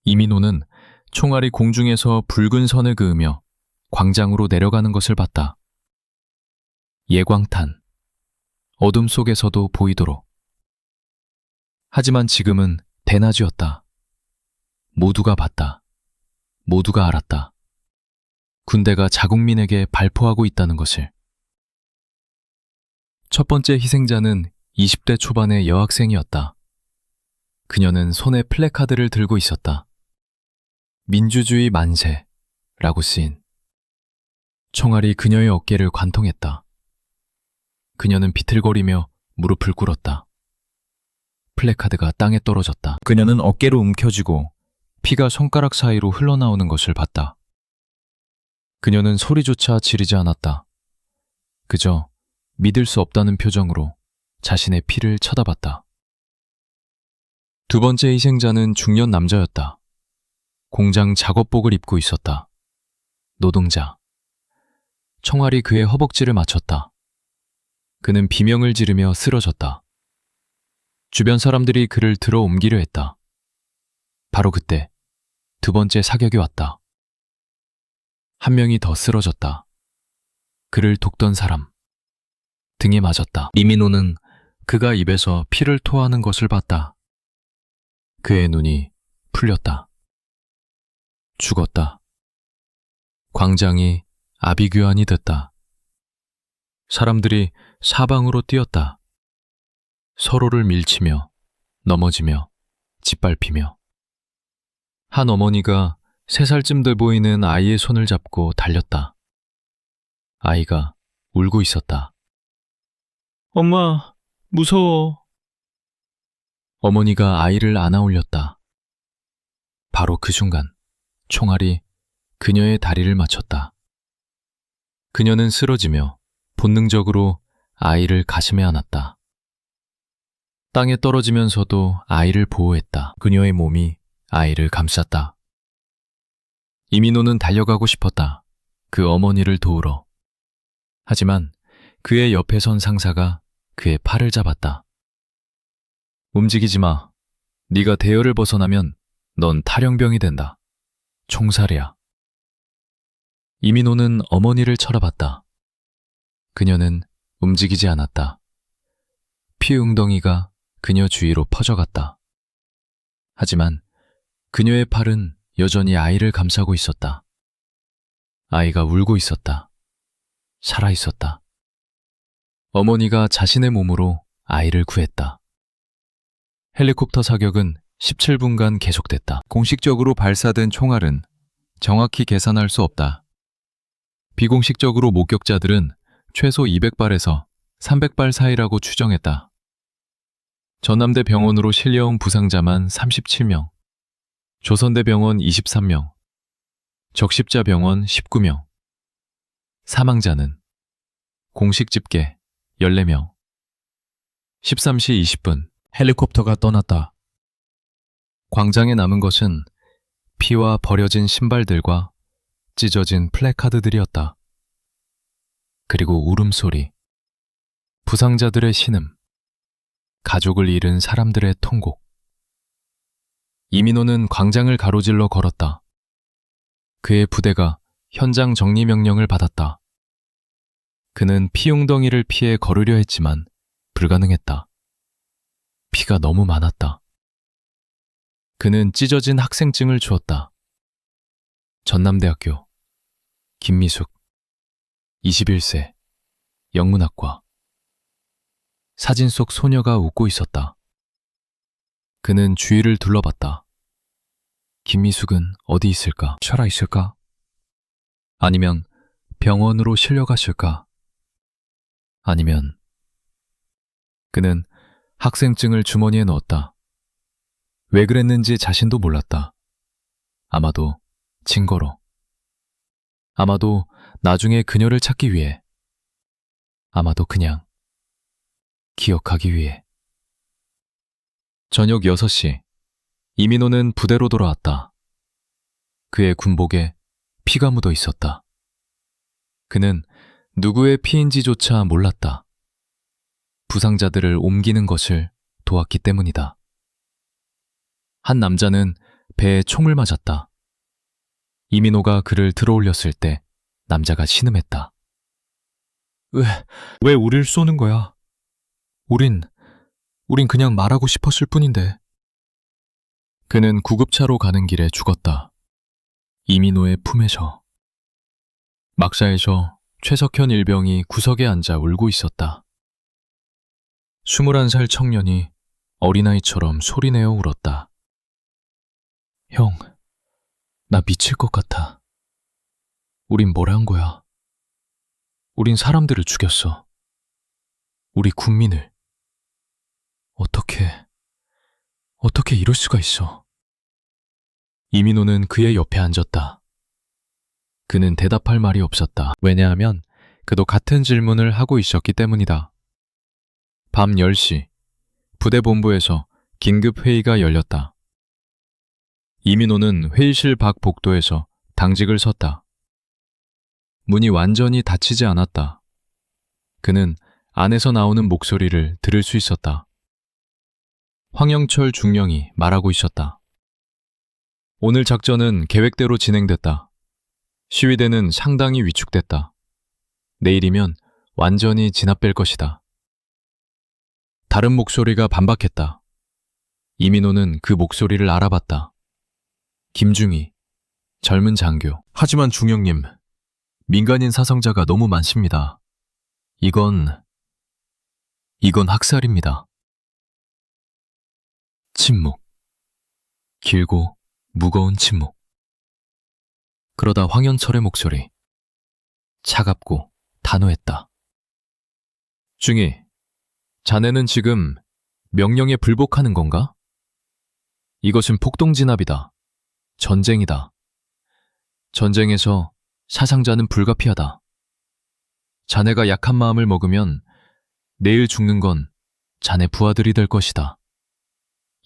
이민호는 총알이 공중에서 붉은 선을 그으며 광장으로 내려가는 것을 봤다. 예광탄. 어둠 속에서도 보이도록. 하지만 지금은 대낮이었다. 모두가 봤다. 모두가 알았다. 군대가 자국민에게 발포하고 있다는 것을. 첫 번째 희생자는 20대 초반의 여학생이었다. 그녀는 손에 플래카드를 들고 있었다. 민주주의 만세라고 쓰인. 총알이 그녀의 어깨를 관통했다. 그녀는 비틀거리며 무릎을 꿇었다. 플래카드가 땅에 떨어졌다. 그녀는 어깨로 움켜쥐고 피가 손가락 사이로 흘러나오는 것을 봤다. 그녀는 소리조차 지르지 않았다. 그저 믿을 수 없다는 표정으로 자신의 피를 쳐다봤다. 두 번째 희생자는 중년 남자였다. 공장 작업복을 입고 있었다. 노동자. 총알이 그의 허벅지를 맞췄다. 그는 비명을 지르며 쓰러졌다. 주변 사람들이 그를 들어 옮기려 했다. 바로 그때 두 번째 사격이 왔다. 한 명이 더 쓰러졌다. 그를 돕던 사람. 등에 맞았다. 이민호는 그가 입에서 피를 토하는 것을 봤다. 그의 눈이 풀렸다. 죽었다. 광장이 아비규환이 됐다. 사람들이 사방으로 뛰었다. 서로를 밀치며 넘어지며 짓밟히며. 한 어머니가 3살쯤 돼 보이는 아이의 손을 잡고 달렸다. 아이가 울고 있었다. 엄마, 무서워. 어머니가 아이를 안아 올렸다. 바로 그 순간 총알이 그녀의 다리를 맞췄다. 그녀는 쓰러지며 본능적으로 아이를 가슴에 안았다. 땅에 떨어지면서도 아이를 보호했다. 그녀의 몸이 아이를 감쌌다. 이민호는 달려가고 싶었다. 그 어머니를 도우러. 하지만 그의 옆에 선 상사가 그의 팔을 잡았다. 움직이지 마. 네가 대열을 벗어나면 넌 탈영병이 된다. 총살이야. 이민호는 어머니를 쳐다봤다. 그녀는 움직이지 않았다. 피 웅덩이가 그녀 주위로 퍼져갔다. 하지만 그녀의 팔은 여전히 아이를 감싸고 있었다. 아이가 울고 있었다. 살아 있었다. 어머니가 자신의 몸으로 아이를 구했다. 헬리콥터 사격은 17분간 계속됐다. 공식적으로 발사된 총알은 정확히 계산할 수 없다. 비공식적으로 목격자들은 최소 200발에서 300발 사이라고 추정했다. 전남대 병원으로 실려온 부상자만 37명, 조선대 병원 23명, 적십자 병원 19명, 사망자는 공식 집계 14명. 13시 20분 헬리콥터가 떠났다. 광장에 남은 것은 피와 버려진 신발들과 찢어진 플래카드들이었다. 그리고 울음소리, 부상자들의 신음, 가족을 잃은 사람들의 통곡. 이민호는 광장을 가로질러 걸었다. 그의 부대가 현장 정리 명령을 받았다. 그는 피웅덩이를 피해 걸으려 했지만 불가능했다. 피가 너무 많았다. 그는 찢어진 학생증을 주었다. 전남대학교, 김미숙, 21세, 영문학과. 사진 속 소녀가 웃고 있었다. 그는 주위를 둘러봤다. 김미숙은 어디 있을까? 살아있을까? 아니면 병원으로 실려갔을까? 아니면 그는 학생증을 주머니에 넣었다. 왜 그랬는지 자신도 몰랐다. 아마도 증거로. 아마도 나중에 그녀를 찾기 위해. 아마도 그냥 기억하기 위해. 저녁 6시, 이민호는 부대로 돌아왔다. 그의 군복에 피가 묻어 있었다. 그는 누구의 피인지조차 몰랐다. 부상자들을 옮기는 것을 도왔기 때문이다. 한 남자는 배에 총을 맞았다. 이민호가 그를 들어올렸을 때 남자가 신음했다. 왜 우릴 쏘는 거야? 우린 그냥 말하고 싶었을 뿐인데. 그는 구급차로 가는 길에 죽었다. 이민호의 품에서. 막사에서 최석현 일병이 구석에 앉아 울고 있었다. 21살 청년이 어린아이처럼 소리내어 울었다. 형, 나 미칠 것 같아. 우린 뭘 한 거야? 우린 사람들을 죽였어. 우리 국민을. 어떻게 어떻게 이럴 수가 있어? 이민호는 그의 옆에 앉았다. 그는 대답할 말이 없었다. 왜냐하면 그도 같은 질문을 하고 있었기 때문이다. 밤 10시, 부대본부에서 긴급회의가 열렸다. 이민호는 회의실 밖 복도에서 당직을 섰다. 문이 완전히 닫히지 않았다. 그는 안에서 나오는 목소리를 들을 수 있었다. 황영철 중령이 말하고 있었다. 오늘 작전은 계획대로 진행됐다. 시위대는 상당히 위축됐다. 내일이면 완전히 진압될 것이다. 다른 목소리가 반박했다. 이민호는 그 목소리를 알아봤다. 김중희, 젊은 장교. 하지만 중령님, 민간인 사상자가 너무 많습니다. 이건 학살입니다. 침묵. 길고 무거운 침묵. 그러다 황현철의 목소리. 차갑고 단호했다. 중희, 자네는 지금 명령에 불복하는 건가? 이것은 폭동진압이다. 전쟁이다. 전쟁에서 사상자는 불가피하다. 자네가 약한 마음을 먹으면 내일 죽는 건 자네 부하들이 될 것이다.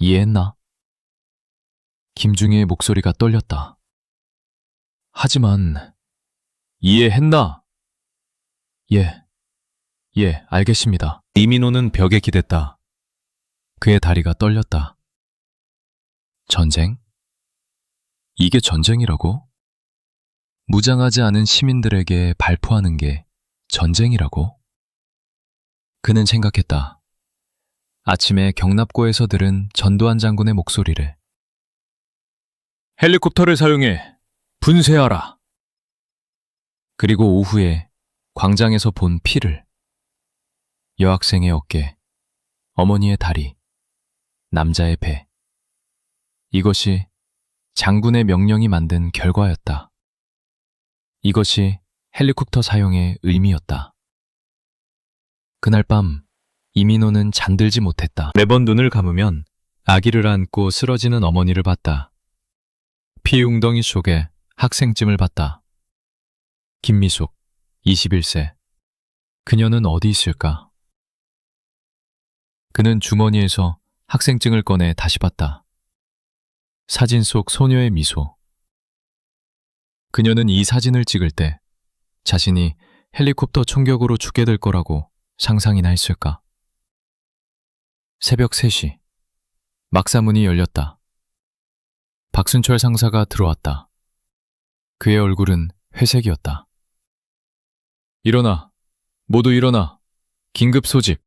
이해했나? 김중희의 목소리가 떨렸다. 하지만 이해했나? 예, 알겠습니다. 이민호는 벽에 기댔다. 그의 다리가 떨렸다. 전쟁? 이게 전쟁이라고? 무장하지 않은 시민들에게 발포하는 게 전쟁이라고? 그는 생각했다. 아침에 경납고에서 들은 전두환 장군의 목소리를. 헬리콥터를 사용해 분쇄하라. 그리고 오후에 광장에서 본 피를. 여학생의 어깨, 어머니의 다리, 남자의 배. 이것이 장군의 명령이 만든 결과였다. 이것이 헬리콥터 사용의 의미였다. 그날 밤 이민호는 잠들지 못했다. 매번 눈을 감으면 아기를 안고 쓰러지는 어머니를 봤다. 피 웅덩이 속에 학생증을 봤다. 김미숙, 21세. 그녀는 어디 있을까? 그는 주머니에서 학생증을 꺼내 다시 봤다. 사진 속 소녀의 미소. 그녀는 이 사진을 찍을 때 자신이 헬리콥터 총격으로 죽게 될 거라고 상상이나 했을까? 새벽 3시. 막사문이 열렸다. 박순철 상사가 들어왔다. 그의 얼굴은 회색이었다. 일어나. 모두 일어나. 긴급 소집.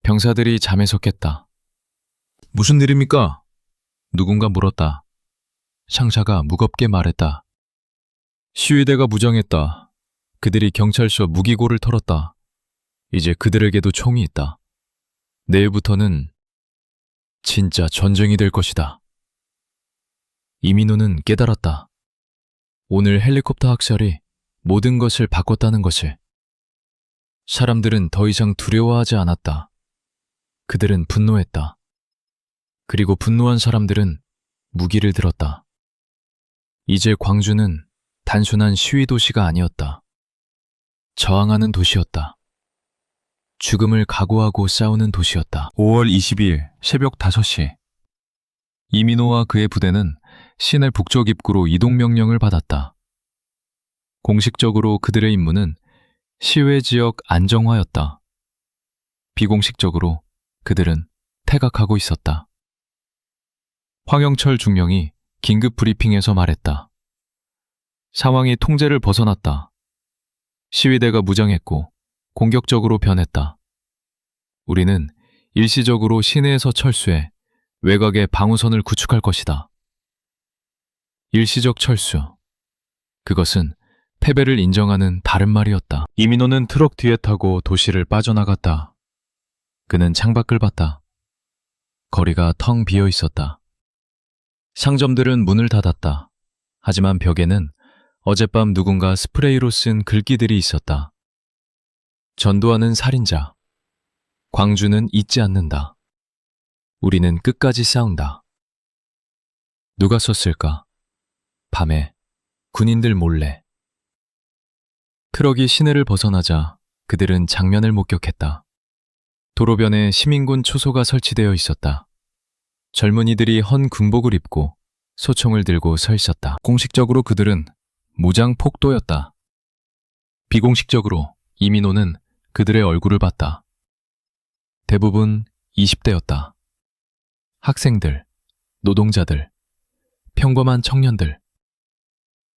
병사들이 잠에서 깼다. 무슨 일입니까? 누군가 물었다. 상사가 무겁게 말했다. 시위대가 무장했다. 그들이 경찰서 무기고를 털었다. 이제 그들에게도 총이 있다. 내일부터는 진짜 전쟁이 될 것이다. 이민호는 깨달았다. 오늘 헬리콥터 학살이 모든 것을 바꿨다는 것을. 사람들은 더 이상 두려워하지 않았다. 그들은 분노했다. 그리고 분노한 사람들은 무기를 들었다. 이제 광주는 단순한 시위 도시가 아니었다. 저항하는 도시였다. 죽음을 각오하고 싸우는 도시였다. 5월 22일 새벽 5시. 이민호와 그의 부대는 시내 북쪽 입구로 이동명령을 받았다. 공식적으로 그들의 임무는 시외 지역 안정화였다. 비공식적으로 그들은 태각하고 있었다. 황영철 중령이 긴급 브리핑에서 말했다. 상황이 통제를 벗어났다. 시위대가 무장했고 공격적으로 변했다. 우리는 일시적으로 시내에서 철수해 외곽에 방어선을 구축할 것이다. 일시적 철수. 그것은 패배를 인정하는 다른 말이었다. 이민호는 트럭 뒤에 타고 도시를 빠져나갔다. 그는 창밖을 봤다. 거리가 텅 비어 있었다. 상점들은 문을 닫았다. 하지만 벽에는 어젯밤 누군가 스프레이로 쓴 글귀들이 있었다. 전두환은 살인자. 광주는 잊지 않는다. 우리는 끝까지 싸운다. 누가 썼을까? 밤에 군인들 몰래. 트럭이 시내를 벗어나자 그들은 장면을 목격했다. 도로변에 시민군 초소가 설치되어 있었다. 젊은이들이 헌 군복을 입고 소총을 들고 서 있었다. 공식적으로 그들은 무장 폭도였다. 비공식적으로 이민호는 그들의 얼굴을 봤다. 대부분 20대였다. 학생들, 노동자들, 평범한 청년들.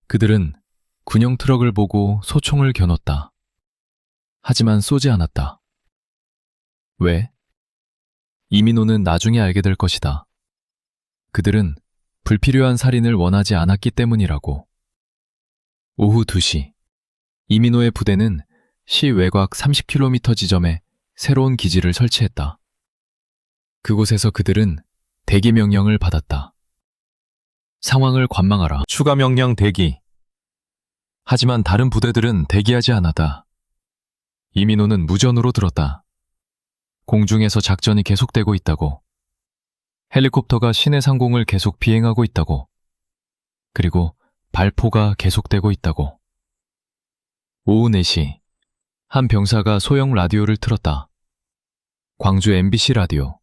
그들은 군용 트럭을 보고 소총을 겨눴다. 하지만 쏘지 않았다. 왜? 이민호는 나중에 알게 될 것이다. 그들은 불필요한 살인을 원하지 않았기 때문이라고. 오후 2시, 이민호의 부대는 시 외곽 30km 지점에 새로운 기지를 설치했다. 그곳에서 그들은 대기 명령을 받았다. 상황을 관망하라. 추가 명령 대기. 하지만 다른 부대들은 대기하지 않았다. 이민호는 무전으로 들었다. 공중에서 작전이 계속되고 있다고. 헬리콥터가 시내 상공을 계속 비행하고 있다고. 그리고 발포가 계속되고 있다고. 오후 4시, 한 병사가 소형 라디오를 틀었다. 광주 MBC 라디오.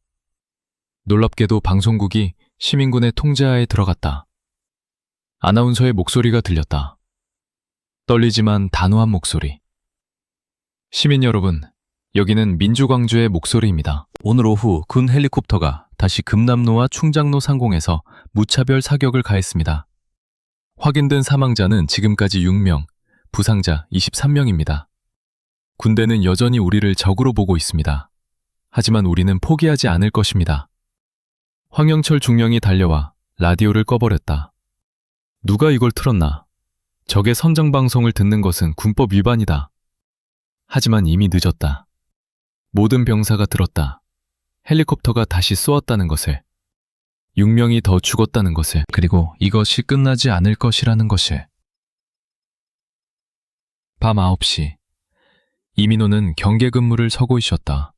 놀랍게도 방송국이 시민군의 통제하에 들어갔다. 아나운서의 목소리가 들렸다. 떨리지만 단호한 목소리. 시민 여러분, 여기는 민주광주의 목소리입니다. 오늘 오후 군 헬리콥터가 다시 금남로와 충장로 상공에서 무차별 사격을 가했습니다. 확인된 사망자는 지금까지 6명, 부상자 23명입니다. 군대는 여전히 우리를 적으로 보고 있습니다. 하지만 우리는 포기하지 않을 것입니다. 황영철 중령이 달려와 라디오를 꺼버렸다. 누가 이걸 틀었나? 적의 선정방송을 듣는 것은 군법 위반이다. 하지만 이미 늦었다. 모든 병사가 들었다. 헬리콥터가 다시 쏘았다는 것을. 6명이 더 죽었다는 것을. 그리고 이것이 끝나지 않을 것이라는 것을. 밤 9시. 이민호는 경계 근무를 서고 있었다.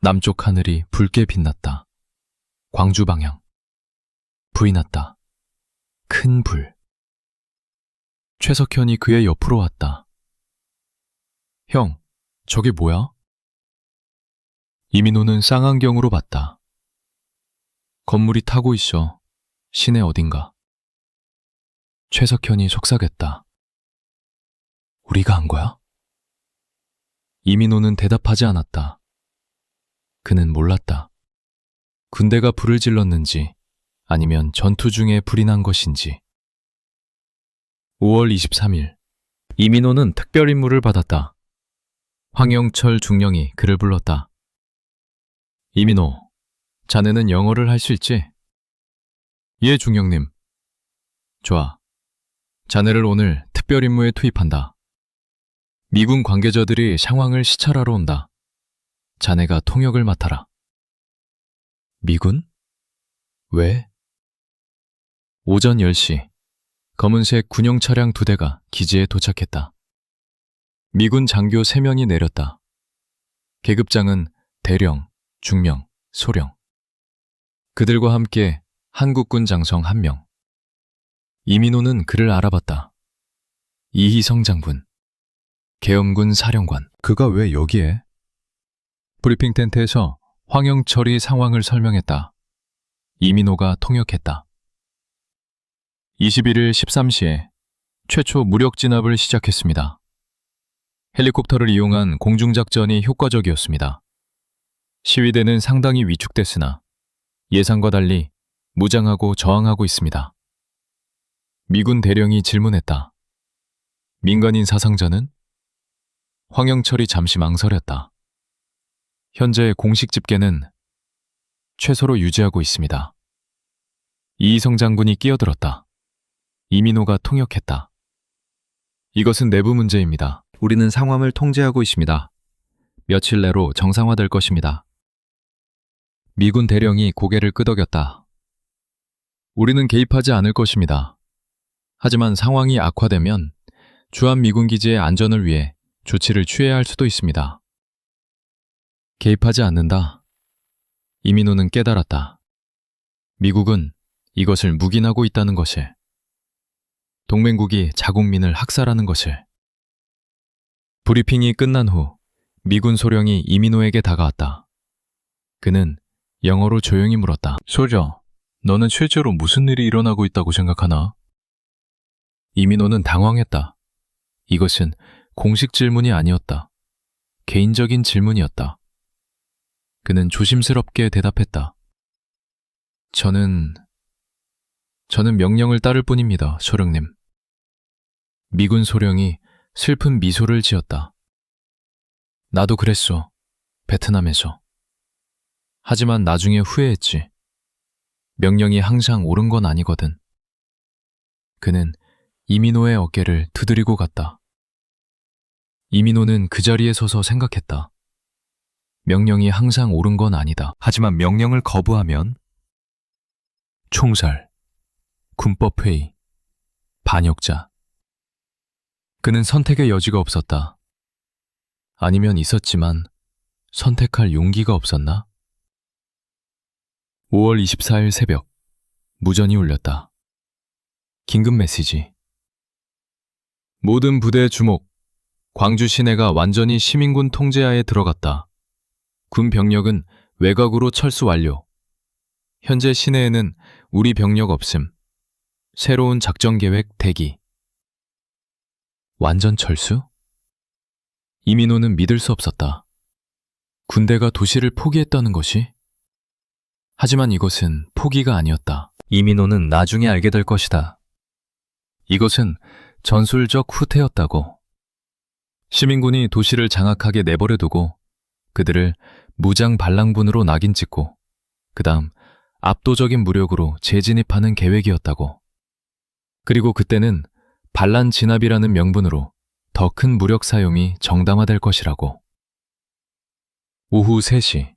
남쪽 하늘이 붉게 빛났다. 광주 방향. 불이 났다. 큰 불. 최석현이 그의 옆으로 왔다. 형, 저게 뭐야? 이민호는 쌍안경으로 봤다. 건물이 타고 있어. 시내 어딘가. 최석현이 속삭였다. 우리가 한 거야? 이민호는 대답하지 않았다. 그는 몰랐다. 군대가 불을 질렀는지 아니면 전투 중에 불이 난 것인지. 5월 23일, 이민호는 특별 임무를 받았다. 황영철 중령이 그를 불렀다. 이민호, 자네는 영어를 할 수 있지? 예, 중령님. 좋아. 자네를 오늘 특별 임무에 투입한다. 미군 관계자들이 상황을 시찰하러 온다. 자네가 통역을 맡아라. 미군? 왜? 오전 10시, 검은색 군용 차량 2대가 기지에 도착했다. 미군 장교 3명이 내렸다. 계급장은 대령, 중령, 소령. 그들과 함께 한국군 장성 1명. 이민호는 그를 알아봤다. 이희성 장군, 계엄군 사령관. 그가 왜 여기에? 브리핑 텐트에서 황영철이 상황을 설명했다. 이민호가 통역했다. 21일 13시에 최초 무력 진압을 시작했습니다. 헬리콥터를 이용한 공중작전이 효과적이었습니다. 시위대는 상당히 위축됐으나 예상과 달리 무장하고 저항하고 있습니다. 미군 대령이 질문했다. 민간인 사상자는? 황영철이 잠시 망설였다. 현재 공식 집계는 최소로 유지하고 있습니다. 이희성 장군이 끼어들었다. 이민호가 통역했다. 이것은 내부 문제입니다. 우리는 상황을 통제하고 있습니다. 며칠 내로 정상화될 것입니다. 미군 대령이 고개를 끄덕였다. 우리는 개입하지 않을 것입니다. 하지만 상황이 악화되면 주한미군 기지의 안전을 위해 조치를 취해야 할 수도 있습니다. 개입하지 않는다. 이민호는 깨달았다. 미국은 이것을 묵인하고 있다는 것을, 동맹국이 자국민을 학살하는 것을. 브리핑이 끝난 후 미군 소령이 이민호에게 다가왔다. 그는 영어로 조용히 물었다. 소저, 너는 실제로 무슨 일이 일어나고 있다고 생각하나? 이민호는 당황했다. 이것은 공식 질문이 아니었다. 개인적인 질문이었다. 그는 조심스럽게 대답했다. 저는 명령을 따를 뿐입니다, 소령님. 미군 소령이 슬픈 미소를 지었다. 나도 그랬어, 베트남에서. 하지만 나중에 후회했지. 명령이 항상 옳은 건 아니거든. 그는 이민호의 어깨를 두드리고 갔다. 이민호는 그 자리에 서서 생각했다. 명령이 항상 옳은 건 아니다. 하지만 명령을 거부하면 총살, 군법회의, 반역자. 그는 선택의 여지가 없었다. 아니면 있었지만 선택할 용기가 없었나? 5월 24일 새벽, 무전이 울렸다. 긴급 메시지. 모든 부대 주목. 광주 시내가 완전히 시민군 통제하에 들어갔다. 군 병력은 외곽으로 철수 완료. 현재 시내에는 우리 병력 없음. 새로운 작전 계획 대기. 완전 철수? 이민호는 믿을 수 없었다. 군대가 도시를 포기했다는 것이? 하지만 이것은 포기가 아니었다. 이민호는 나중에 알게 될 것이다. 이것은 전술적 후퇴였다고. 시민군이 도시를 장악하게 내버려 두고 그들을 무장 반란군으로 낙인 찍고 그 다음 압도적인 무력으로 재진입하는 계획이었다고. 그리고 그때는 반란 진압이라는 명분으로 더 큰 무력 사용이 정당화될 것이라고. 오후 3시,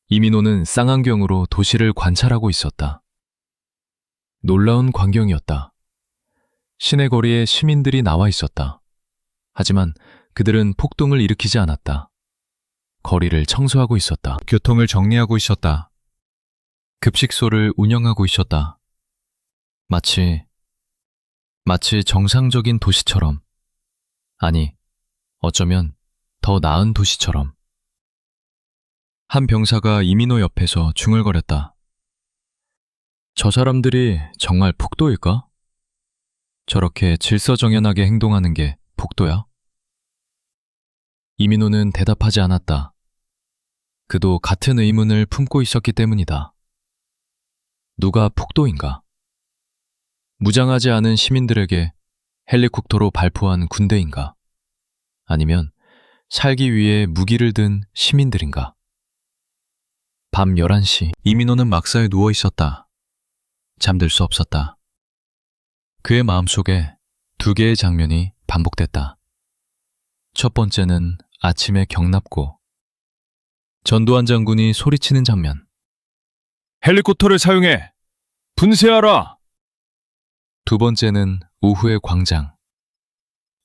이민호는 쌍안경으로 도시를 관찰하고 있었다. 놀라운 광경이었다. 시내 거리에 시민들이 나와 있었다. 하지만 그들은 폭동을 일으키지 않았다. 거리를 청소하고 있었다. 교통을 정리하고 있었다. 급식소를 운영하고 있었다. 마치 정상적인 도시처럼. 아니, 어쩌면 더 나은 도시처럼. 한 병사가 이민호 옆에서 중얼거렸다. 저 사람들이 정말 폭도일까? 저렇게 질서정연하게 행동하는 게 폭도야? 이민호는 대답하지 않았다. 그도 같은 의문을 품고 있었기 때문이다. 누가 폭도인가? 무장하지 않은 시민들에게 헬리콥터로 발포한 군대인가? 아니면 살기 위해 무기를 든 시민들인가? 밤 11시, 이민호는 막사에 누워 있었다. 잠들 수 없었다. 그의 마음속에 두 개의 장면이 반복됐다. 첫 번째는 아침에 경납고 전두환 장군이 소리치는 장면. 헬리콥터를 사용해! 분쇄하라! 두 번째는 오후의 광장.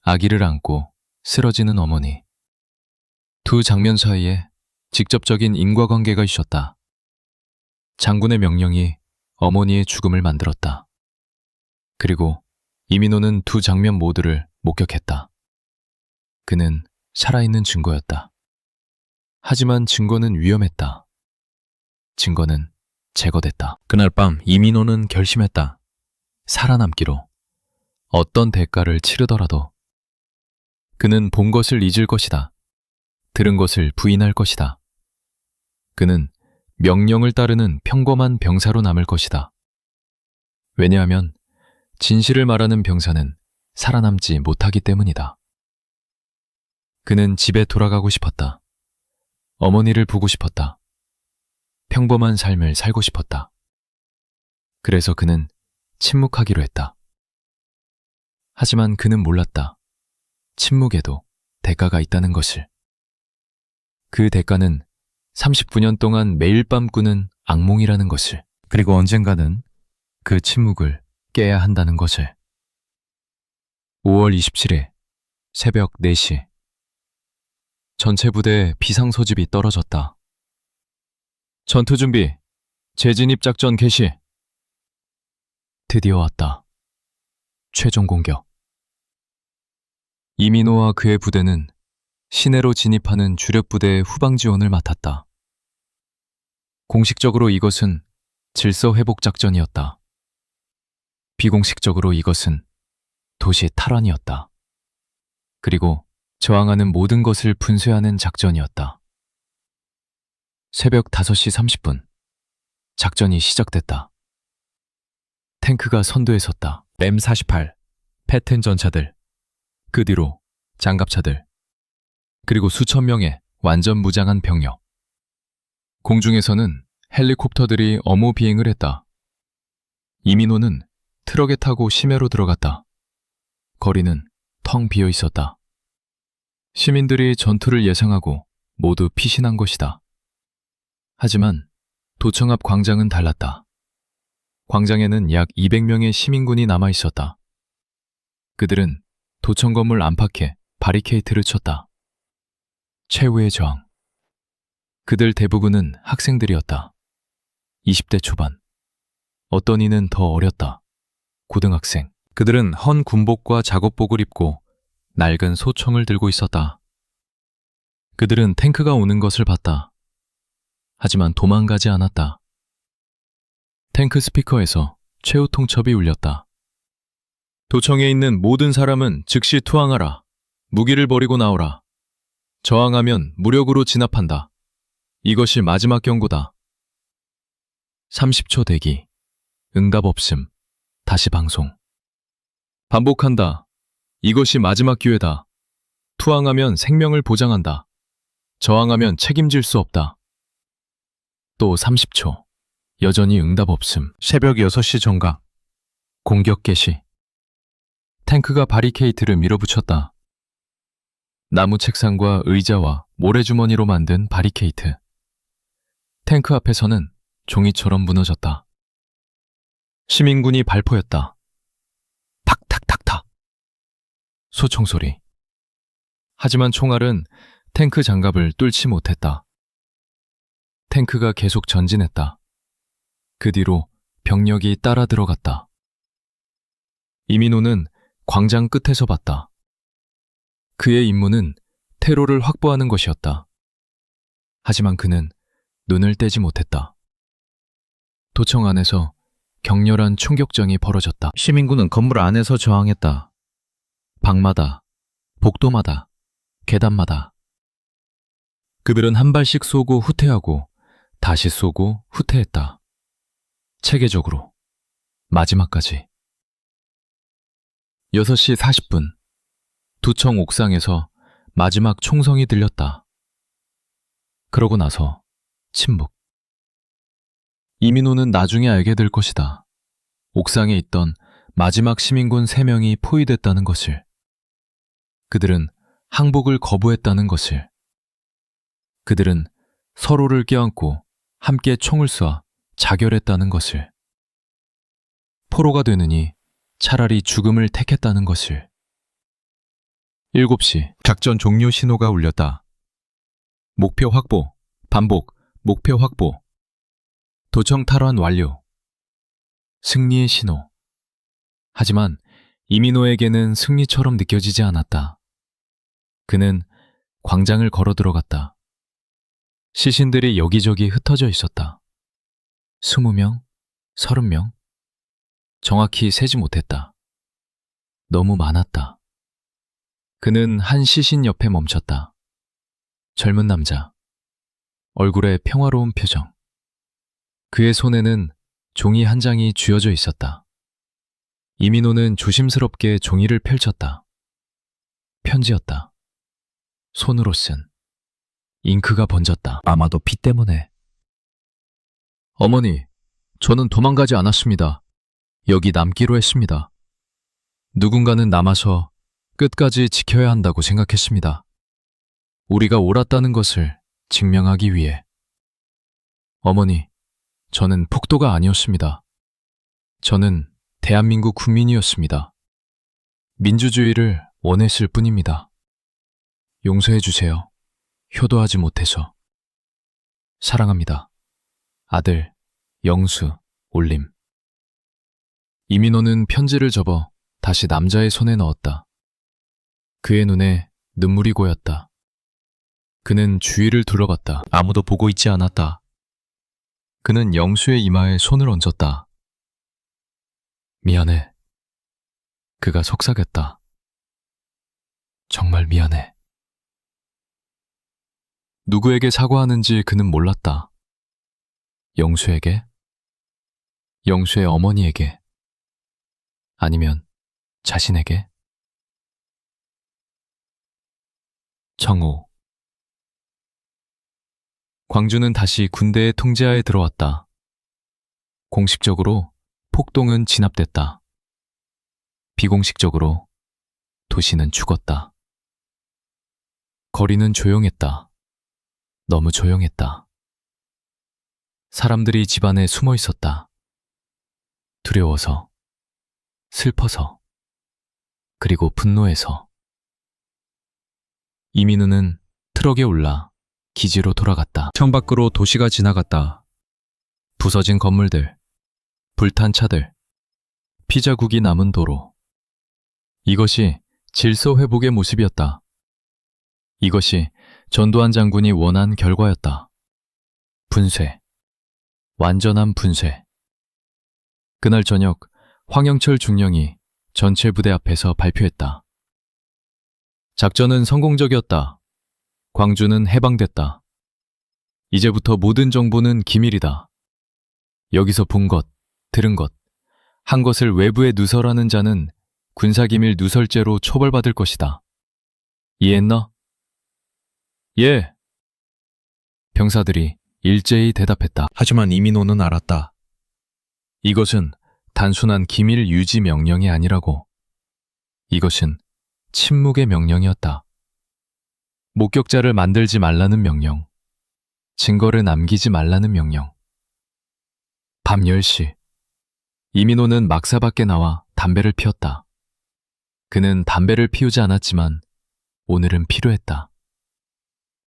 아기를 안고 쓰러지는 어머니. 두 장면 사이에 직접적인 인과관계가 있었다. 장군의 명령이 어머니의 죽음을 만들었다. 그리고 이민호는 두 장면 모두를 목격했다. 그는 살아있는 증거였다. 하지만 증거는 위험했다. 증거는 제거됐다. 그날 밤 이민호는 결심했다. 살아남기로. 어떤 대가를 치르더라도. 그는 본 것을 잊을 것이다. 들은 것을 부인할 것이다. 그는 명령을 따르는 평범한 병사로 남을 것이다. 왜냐하면 진실을 말하는 병사는 살아남지 못하기 때문이다. 그는 집에 돌아가고 싶었다. 어머니를 보고 싶었다. 평범한 삶을 살고 싶었다. 그래서 그는 침묵하기로 했다. 하지만 그는 몰랐다. 침묵에도 대가가 있다는 것을. 그 대가는 39년 동안 매일 밤 꾸는 악몽이라는 것을. 그리고 언젠가는 그 침묵을 깨야 한다는 것을. 5월 27일 새벽 4시. 전체 부대에 비상소집이 떨어졌다. 전투 준비, 재진입 작전 개시. 드디어 왔다. 최종 공격. 이민호와 그의 부대는 시내로 진입하는 주력 부대의 후방 지원을 맡았다. 공식적으로 이것은 질서 회복 작전이었다. 비공식적으로 이것은 도시 탈환이었다. 그리고 저항하는 모든 것을 분쇄하는 작전이었다. 새벽 5시 30분, 작전이 시작됐다. 탱크가 선두에 섰다. M48, 패튼 전차들, 그 뒤로 장갑차들, 그리고 수천 명의 완전 무장한 병력. 공중에서는 헬리콥터들이 어무 비행을 했다. 이민호는 트럭에 타고 심해로 들어갔다. 거리는 텅 비어 있었다. 시민들이 전투를 예상하고 모두 피신한 것이다. 하지만 도청 앞 광장은 달랐다. 광장에는 약 200명의 시민군이 남아 있었다. 그들은 도청 건물 안팎에 바리케이트를 쳤다. 최후의 저항. 그들 대부분은 학생들이었다. 20대 초반. 어떤 이는 더 어렸다. 고등학생. 그들은 헌 군복과 작업복을 입고 낡은 소총을 들고 있었다. 그들은 탱크가 오는 것을 봤다. 하지만 도망가지 않았다. 탱크 스피커에서 최후 통첩이 울렸다. 도청에 있는 모든 사람은 즉시 투항하라. 무기를 버리고 나오라. 저항하면 무력으로 진압한다. 이것이 마지막 경고다. 30초 대기. 응답 없음. 다시 방송. 반복한다. 이것이 마지막 기회다. 투항하면 생명을 보장한다. 저항하면 책임질 수 없다. 또 30초. 여전히 응답 없음. 새벽 6시 정각. 공격 개시. 탱크가 바리케이트를 밀어붙였다. 나무 책상과 의자와 모래주머니로 만든 바리케이트. 탱크 앞에서는 종이처럼 무너졌다. 시민군이 발포했다. 탁탁탁탁. 소총소리. 하지만 총알은 탱크 장갑을 뚫지 못했다. 탱크가 계속 전진했다. 그 뒤로 병력이 따라 들어갔다. 이민호는 광장 끝에서 봤다. 그의 임무는 테러를 확보하는 것이었다. 하지만 그는 눈을 떼지 못했다. 도청 안에서 격렬한 총격전이 벌어졌다. 시민군은 건물 안에서 저항했다. 방마다, 복도마다, 계단마다. 그들은 한 발씩 쏘고 후퇴하고 다시 쏘고 후퇴했다. 체계적으로 마지막까지. 6시 40분 두청 옥상에서 마지막 총성이 들렸다. 그러고 나서 침묵. 이민호는 나중에 알게 될 것이다. 옥상에 있던 마지막 시민군 3명이 포위됐다는 것을. 그들은 항복을 거부했다는 것을. 그들은 서로를 껴안고 함께 총을 쏴 자결했다는 것을. 포로가 되느니 차라리 죽음을 택했다는 것을. 7시 작전 종료 신호가 울렸다. 목표 확보, 반복, 목표 확보. 도청 탈환 완료. 승리의 신호. 하지만 이민호에게는 승리처럼 느껴지지 않았다. 그는 광장을 걸어 들어갔다. 시신들이 여기저기 흩어져 있었다. 20명, 30명. 정확히 세지 못했다. 너무 많았다. 그는 한 시신 옆에 멈췄다. 젊은 남자. 얼굴에 평화로운 표정. 그의 손에는 종이 한 장이 쥐어져 있었다. 이민호는 조심스럽게 종이를 펼쳤다. 편지였다. 손으로 쓴. 잉크가 번졌다. 아마도 피 때문에. 어머니, 저는 도망가지 않았습니다. 여기 남기로 했습니다. 누군가는 남아서 끝까지 지켜야 한다고 생각했습니다. 우리가 옳았다는 것을 증명하기 위해. 어머니, 저는 폭도가 아니었습니다. 저는 대한민국 국민이었습니다. 민주주의를 원했을 뿐입니다. 용서해 주세요. 효도하지 못해서. 사랑합니다. 아들, 영수, 올림. 이민호는 편지를 접어 다시 남자의 손에 넣었다. 그의 눈에 눈물이 고였다. 그는 주위를 둘러봤다. 아무도 보고 있지 않았다. 그는 영수의 이마에 손을 얹었다. 미안해. 그가 속삭였다. 정말 미안해. 누구에게 사과하는지 그는 몰랐다. 영수에게? 영수의 어머니에게? 아니면 자신에게? 정오. 광주는 다시 군대의 통제하에 들어왔다. 공식적으로 폭동은 진압됐다. 비공식적으로 도시는 죽었다. 거리는 조용했다. 너무 조용했다. 사람들이 집 안에 숨어 있었다. 두려워서, 슬퍼서, 그리고 분노해서. 이민우는 트럭에 올라 기지로 돌아갔다. 창밖으로 도시가 지나갔다. 부서진 건물들, 불탄 차들, 피자국이 남은 도로. 이것이 질서 회복의 모습이었다. 이것이 전두환 장군이 원한 결과였다. 분쇄. 완전한 분쇄. 그날 저녁 황영철 중령이 전체 부대 앞에서 발표했다. 작전은 성공적이었다. 광주는 해방됐다. 이제부터 모든 정보는 기밀이다. 여기서 본 것, 들은 것, 한 것을 외부에 누설하는 자는 군사기밀 누설죄로 처벌받을 것이다. 이해했나? 예. 병사들이 일제히 대답했다. 하지만 이민호는 알았다. 이것은 단순한 기밀 유지 명령이 아니라고. 이것은 침묵의 명령이었다. 목격자를 만들지 말라는 명령. 증거를 남기지 말라는 명령. 밤 10시. 이민호는 막사 밖에 나와 담배를 피웠다. 그는 담배를 피우지 않았지만 오늘은 필요했다.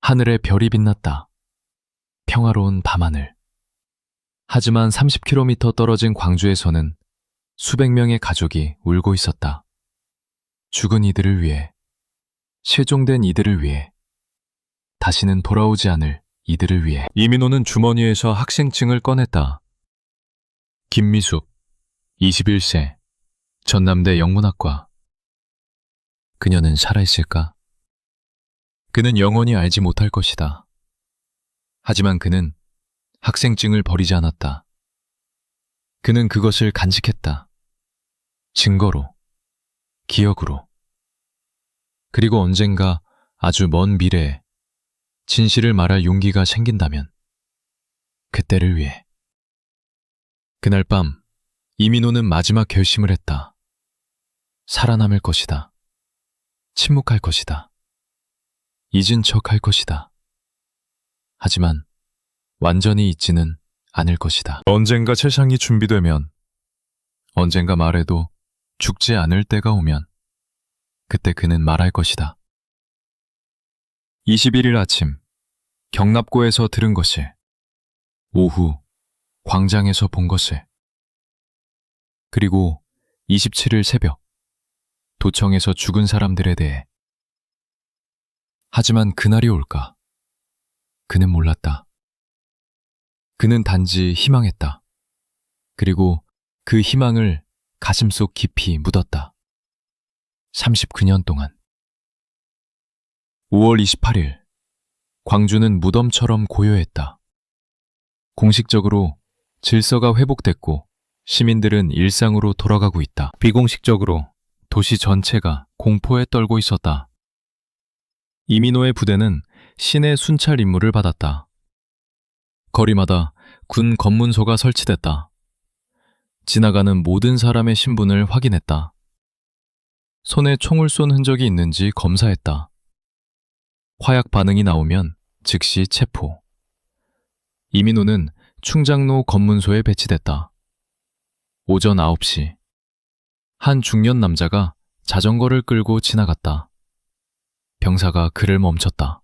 하늘에 별이 빛났다. 평화로운 밤하늘. 하지만 30km 떨어진 광주에서는 수백 명의 가족이 울고 있었다. 죽은 이들을 위해, 실종된 이들을 위해, 다시는 돌아오지 않을 이들을 위해. 이민호는 주머니에서 학생증을 꺼냈다. 김미숙, 21세, 전남대 영문학과. 그녀는 살아있을까? 그는 영원히 알지 못할 것이다. 하지만 그는 학생증을 버리지 않았다. 그는 그것을 간직했다. 증거로, 기억으로. 그리고 언젠가 아주 먼 미래에 진실을 말할 용기가 생긴다면 그때를 위해. 그날 밤 이민호는 마지막 결심을 했다. 살아남을 것이다. 침묵할 것이다. 잊은 척할 것이다. 하지만 완전히 잊지는 않을 것이다. 언젠가 세상이 준비되면, 언젠가 말해도 죽지 않을 때가 오면 그때 그는 말할 것이다. 21일 아침 경납고에서 들은 것을, 오후 광장에서 본 것을, 그리고 27일 새벽 도청에서 죽은 사람들에 대해. 하지만 그날이 올까? 그는 몰랐다. 그는 단지 희망했다. 그리고 그 희망을 가슴속 깊이 묻었다. 39년 동안. 5월 28일, 광주는 무덤처럼 고요했다. 공식적으로 질서가 회복됐고 시민들은 일상으로 돌아가고 있다. 비공식적으로 도시 전체가 공포에 떨고 있었다. 이민호의 부대는 시내 순찰 임무를 받았다. 거리마다 군 검문소가 설치됐다. 지나가는 모든 사람의 신분을 확인했다. 손에 총을 쏜 흔적이 있는지 검사했다. 화약 반응이 나오면 즉시 체포. 이민호는 충장로 검문소에 배치됐다. 오전 9시. 한 중년 남자가 자전거를 끌고 지나갔다. 병사가 그를 멈췄다.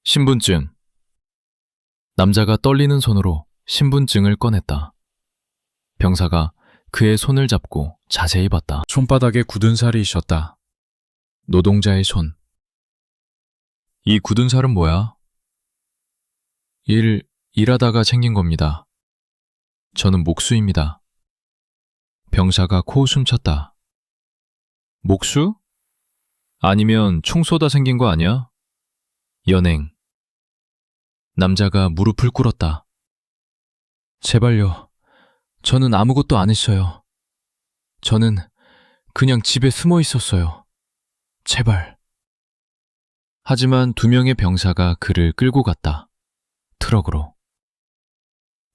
신분증. 남자가 떨리는 손으로 신분증을 꺼냈다. 병사가 그의 손을 잡고 자세히 봤다. 손바닥에 굳은 살이 있었다. 노동자의 손. 이 굳은 살은 뭐야? 일하다가 생긴 겁니다. 저는 목수입니다. 병사가 코웃음 쳤다. 목수? 아니면 총 쏘다 생긴 거 아니야? 연행. 남자가 무릎을 꿇었다. 제발요. 저는 아무것도 안 했어요. 저는 그냥 집에 숨어 있었어요. 제발. 하지만 2명의 병사가 그를 끌고 갔다. 트럭으로.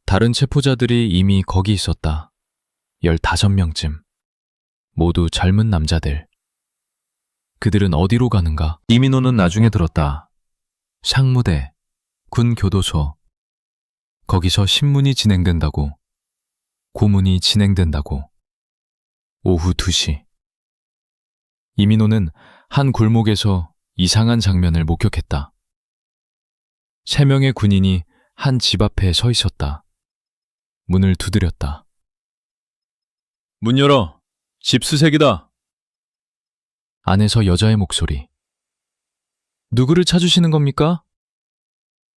다른 체포자들이 이미 거기 있었다. 15명쯤. 모두 젊은 남자들. 그들은 어디로 가는가? 이민호는 나중에 들었다. 상무대, 군교도소. 거기서 신문이 진행된다고. 고문이 진행된다고. 오후 2시. 이민호는 한 골목에서 이상한 장면을 목격했다. 3명의 군인이 한 집 앞에 서 있었다. 문을 두드렸다. 문 열어. 집수색이다. 안에서 여자의 목소리. 누구를 찾으시는 겁니까?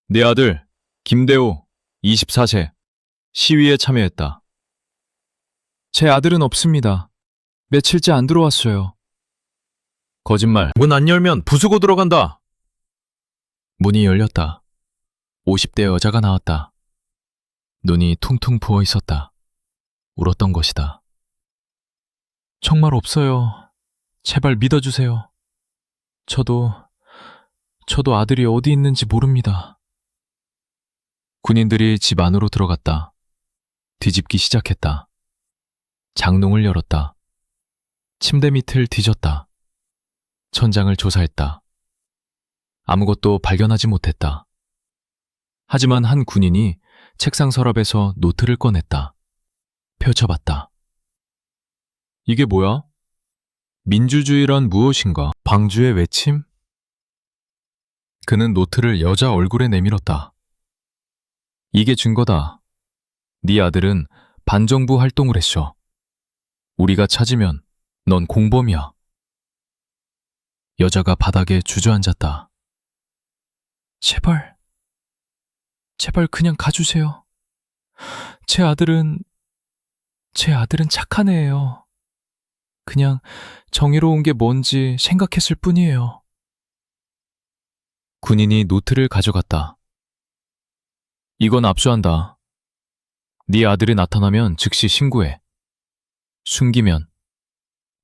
내 아들, 김대호, 24세. 시위에 참여했다. 제 아들은 없습니다. 며칠째 안 들어왔어요. 거짓말. 문 안 열면 부수고 들어간다. 문이 열렸다. 50대 여자가 나왔다. 눈이 퉁퉁 부어 있었다. 울었던 것이다. 정말 없어요. 제발 믿어주세요. 저도 아들이 어디 있는지 모릅니다. 군인들이 집 안으로 들어갔다. 뒤집기 시작했다. 장롱을 열었다. 침대 밑을 뒤졌다. 천장을 조사했다. 아무것도 발견하지 못했다. 하지만 한 군인이 책상 서랍에서 노트를 꺼냈다. 펼쳐봤다. 이게 뭐야? 민주주의란 무엇인가? 방주의 외침? 그는 노트를 여자 얼굴에 내밀었다. 이게 증거다. 네 아들은 반정부 활동을 했어. 우리가 찾으면 넌 공범이야. 여자가 바닥에 주저앉았다. 제발 그냥 가주세요. 제 아들은 착한 애예요. 그냥 정의로운 게 뭔지 생각했을 뿐이에요. 군인이 노트를 가져갔다. 이건 압수한다. 네 아들이 나타나면 즉시 신고해. 숨기면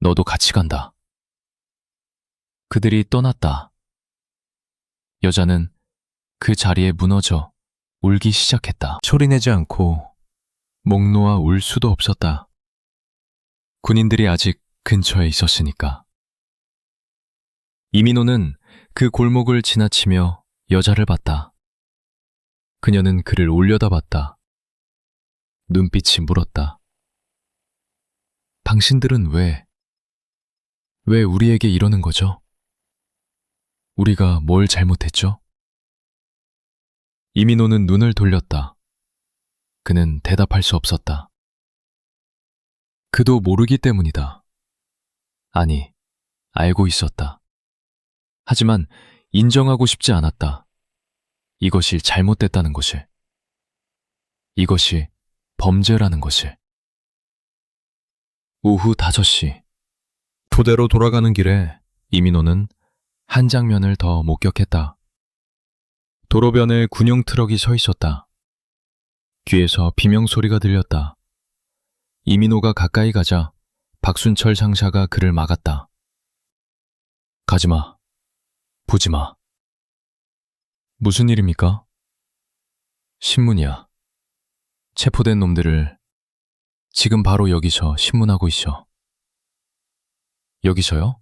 너도 같이 간다. 그들이 떠났다. 여자는 그 자리에 무너져 울기 시작했다. 소리내지 않고 목 놓아 울 수도 없었다. 군인들이 아직 근처에 있었으니까. 이민호는 그 골목을 지나치며 여자를 봤다. 그녀는 그를 올려다봤다. 눈빛이 물었다. 당신들은 왜 우리에게 이러는 거죠? 우리가 뭘 잘못했죠? 이민호는 눈을 돌렸다. 그는 대답할 수 없었다. 그도 모르기 때문이다. 아니, 알고 있었다. 하지만 인정하고 싶지 않았다. 이것이 잘못됐다는 것을. 이것이 범죄라는 것을. 오후 5시. 부대로 돌아가는 길에 이민호는 한 장면을 더 목격했다. 도로변에 군용 트럭이 서 있었다. 귀에서 비명 소리가 들렸다. 이민호가 가까이 가자 박순철 상사가 그를 막았다. 가지마. 보지마. 무슨 일입니까? 신문이야. 체포된 놈들을 지금 바로 여기서 신문하고 있어. 여기서요?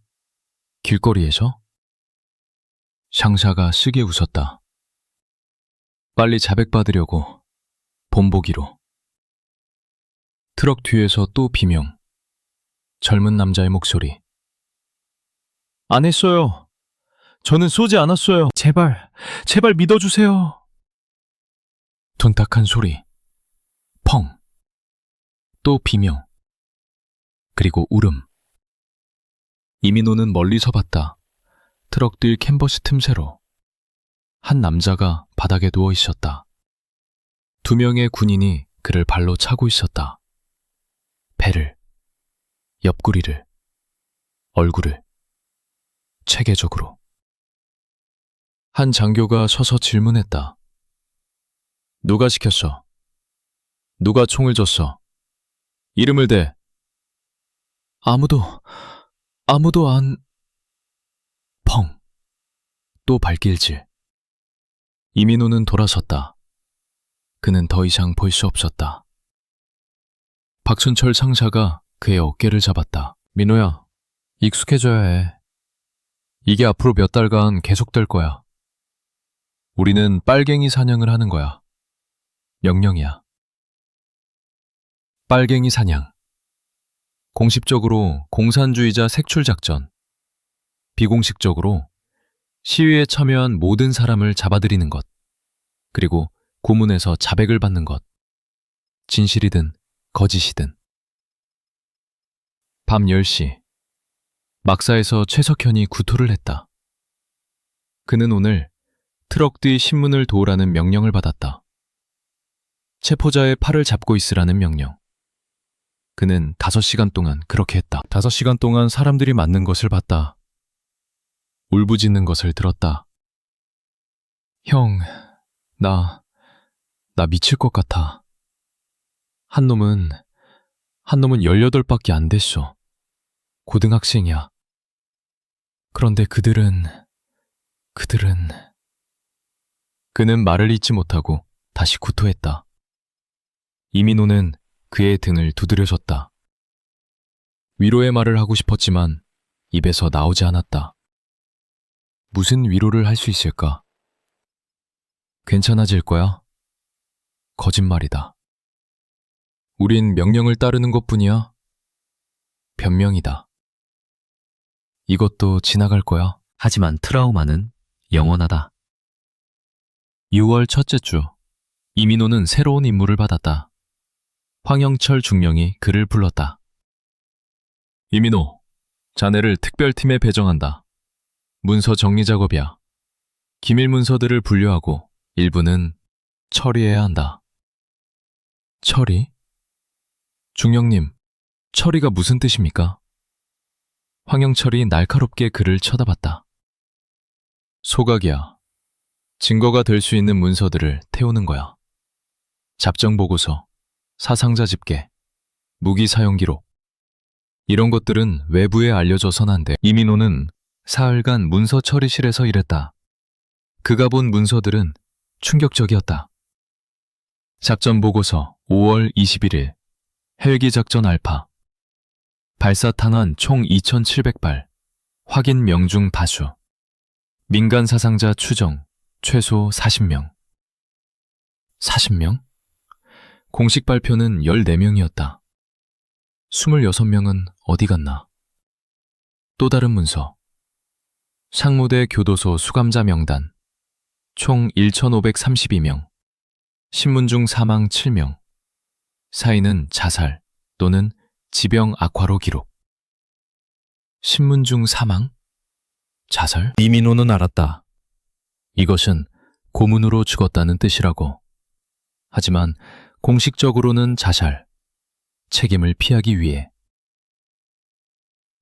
길거리에서? 상사가 쓰게 웃었다. 빨리 자백받으려고 본보기로. 트럭 뒤에서 또 비명. 젊은 남자의 목소리. 안 했어요. 저는 쏘지 않았어요. 제발 믿어주세요. 둔탁한 소리. 펑. 또 비명. 그리고 울음. 이민호는 멀리서 봤다. 트럭 뒤 캔버스 틈새로 한 남자가 바닥에 누워 있었다. 2명의 군인이 그를 발로 차고 있었다. 배를, 옆구리를, 얼굴을, 체계적으로. 한 장교가 서서 질문했다. 누가 시켰어? 누가 총을 줬어? 이름을 대. 아무도 안... 펑. 또 발길질. 이민호는 돌아섰다. 그는 더 이상 볼 수 없었다. 박순철 상사가 그의 어깨를 잡았다. 민호야, 익숙해져야 해. 이게 앞으로 몇 달간 계속될 거야. 우리는 빨갱이 사냥을 하는 거야. 명령이야. 빨갱이 사냥. 공식적으로 공산주의자 색출작전. 비공식적으로 시위에 참여한 모든 사람을 잡아들이는 것. 그리고 고문에서 자백을 받는 것. 진실이든 거짓이든. 밤 10시. 막사에서 최석현이 구토를 했다. 그는 오늘 트럭 뒤 신문을 도우라는 명령을 받았다. 체포자의 팔을 잡고 있으라는 명령. 그는 5시간 동안 그렇게 했다. 5시간 동안 사람들이 맞는 것을 봤다. 울부짖는 것을 들었다. 형, 나 미칠 것 같아. 한 놈은 18밖에 안 됐어. 고등학생이야. 그런데 그들은... 그는 말을 잇지 못하고 다시 구토했다. 이민호는 그의 등을 두드려줬다. 위로의 말을 하고 싶었지만 입에서 나오지 않았다. 무슨 위로를 할 수 있을까? 괜찮아질 거야? 거짓말이다. 우린 명령을 따르는 것뿐이야. 변명이다. 이것도 지나갈 거야. 하지만 트라우마는 영원하다. 6월 첫째 주, 이민호는 새로운 임무를 받았다. 황영철 중령이 그를 불렀다. 이민호, 자네를 특별팀에 배정한다. 문서 정리 작업이야. 기밀 문서들을 분류하고 일부는 처리해야 한다. 처리? 중령님, 처리가 무슨 뜻입니까? 황영철이 날카롭게 그를 쳐다봤다. 소각이야. 증거가 될 수 있는 문서들을 태우는 거야. 잡정보고서, 사상자 집계, 무기 사용 기록. 이런 것들은 외부에 알려져선 안 돼. 이민호는 사흘간 문서 처리실에서 일했다. 그가 본 문서들은 충격적이었다. 작전보고서 5월 21일 헬기작전 알파 발사탄환 총 2,700발 확인 명중 다수 민간 사상자 추정 최소 40명 40명? 공식 발표는 14명이었다. 26명은 어디 갔나? 또 다른 문서 상무대 교도소 수감자 명단 총 1,532명 신문중 사망 7명 사인은 자살 또는 지병 악화로 기록 신문중 사망? 자살? 이민호는 알았다. 이것은 고문으로 죽었다는 뜻이라고. 하지만 공식적으로는 자살, 책임을 피하기 위해.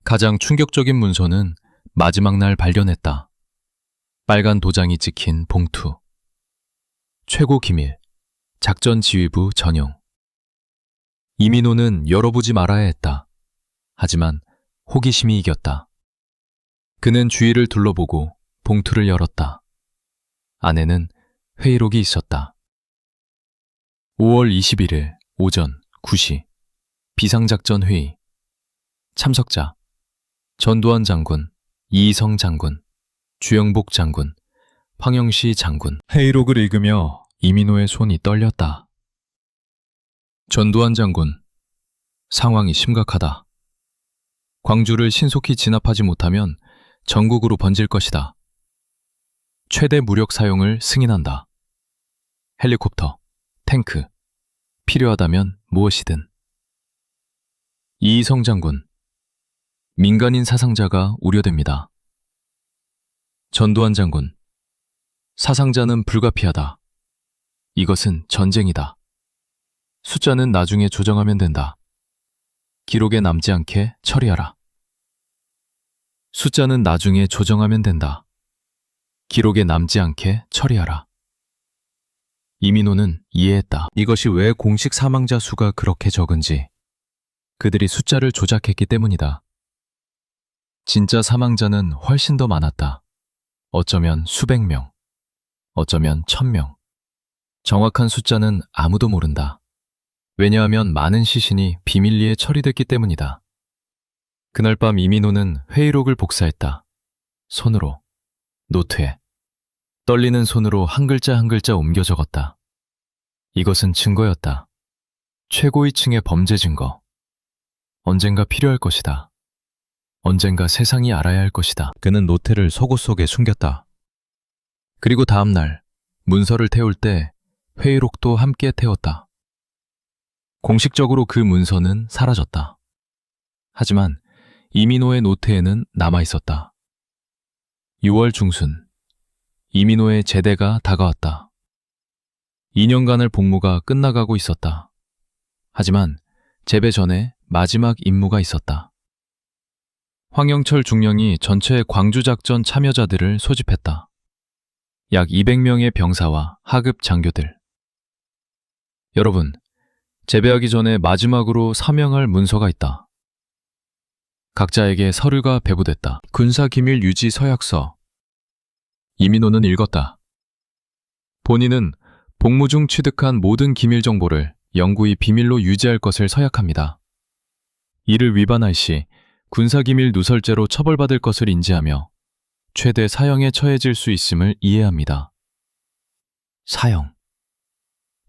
가장 충격적인 문서는 마지막 날 발견했다. 빨간 도장이 찍힌 봉투. 최고 기밀, 작전지휘부 전용. 이민호는 열어보지 말아야 했다. 하지만 호기심이 이겼다. 그는 주위를 둘러보고 봉투를 열었다. 안에는 회의록이 있었다. 5월 21일 오전 9시 비상작전 회의. 참석자 전두환 장군, 이희성 장군, 주영복 장군, 황영시 장군. 회의록을 읽으며 이민호의 손이 떨렸다. 전두환 장군, 상황이 심각하다. 광주를 신속히 진압하지 못하면 전국으로 번질 것이다. 최대 무력 사용을 승인한다. 헬리콥터, 탱크, 필요하다면 무엇이든. 이희성 장군, 민간인 사상자가 우려됩니다. 전두환 장군, 사상자는 불가피하다. 이것은 전쟁이다. 숫자는 나중에 조정하면 된다. 기록에 남지 않게 처리하라. 숫자는 나중에 조정하면 된다. 기록에 남지 않게 처리하라. 이민호는 이해했다. 이것이 왜 공식 사망자 수가 그렇게 적은지. 그들이 숫자를 조작했기 때문이다. 진짜 사망자는 훨씬 더 많았다. 어쩌면 수백 명, 어쩌면 1000명. 정확한 숫자는 아무도 모른다. 왜냐하면 많은 시신이 비밀리에 처리됐기 때문이다. 그날 밤 이민호는 회의록을 복사했다. 손으로, 노트에. 떨리는 손으로 한 글자 한 글자 옮겨 적었다. 이것은 증거였다. 최고위층의 범죄 증거. 언젠가 필요할 것이다. 언젠가 세상이 알아야 할 것이다. 그는 노트를 속옷 속에 숨겼다. 그리고 다음 날 문서를 태울 때 회의록도 함께 태웠다. 공식적으로 그 문서는 사라졌다. 하지만 이민호의 노트에는 남아있었다. 6월 중순, 이민호의 제대가 다가왔다. 2년간의 복무가 끝나가고 있었다. 하지만 제배 전에 마지막 임무가 있었다. 황영철 중령이 전체 광주작전 참여자들을 소집했다. 약 200명의 병사와 하급 장교들. 여러분, 재배하기 전에 마지막으로 사명할 문서가 있다. 각자에게 서류가 배부됐다. 군사기밀 유지 서약서. 이민호는 읽었다. 본인은 복무 중 취득한 모든 기밀 정보를 영구히 비밀로 유지할 것을 서약합니다. 이를 위반할 시 군사기밀 누설죄로 처벌받을 것을 인지하며 최대 사형에 처해질 수 있음을 이해합니다. 사형.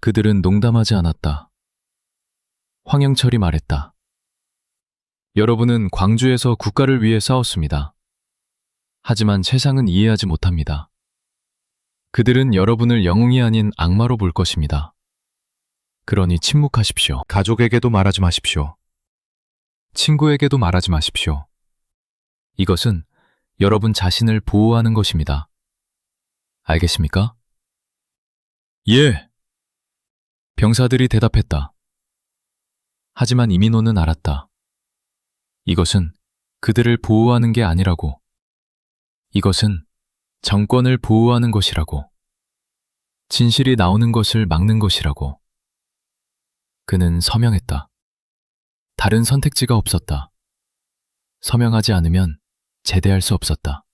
그들은 농담하지 않았다. 황영철이 말했다. 여러분은 광주에서 국가를 위해 싸웠습니다. 하지만 세상은 이해하지 못합니다. 그들은 여러분을 영웅이 아닌 악마로 볼 것입니다. 그러니 침묵하십시오. 가족에게도 말하지 마십시오. 친구에게도 말하지 마십시오. 이것은 여러분 자신을 보호하는 것입니다. 알겠습니까? 예. 병사들이 대답했다. 하지만 이민호는 알았다. 이것은 그들을 보호하는 게 아니라고. 이것은 정권을 보호하는 것이라고. 진실이 나오는 것을 막는 것이라고. 그는 서명했다. 다른 선택지가 없었다. 서명하지 않으면 제대할 수 없었다.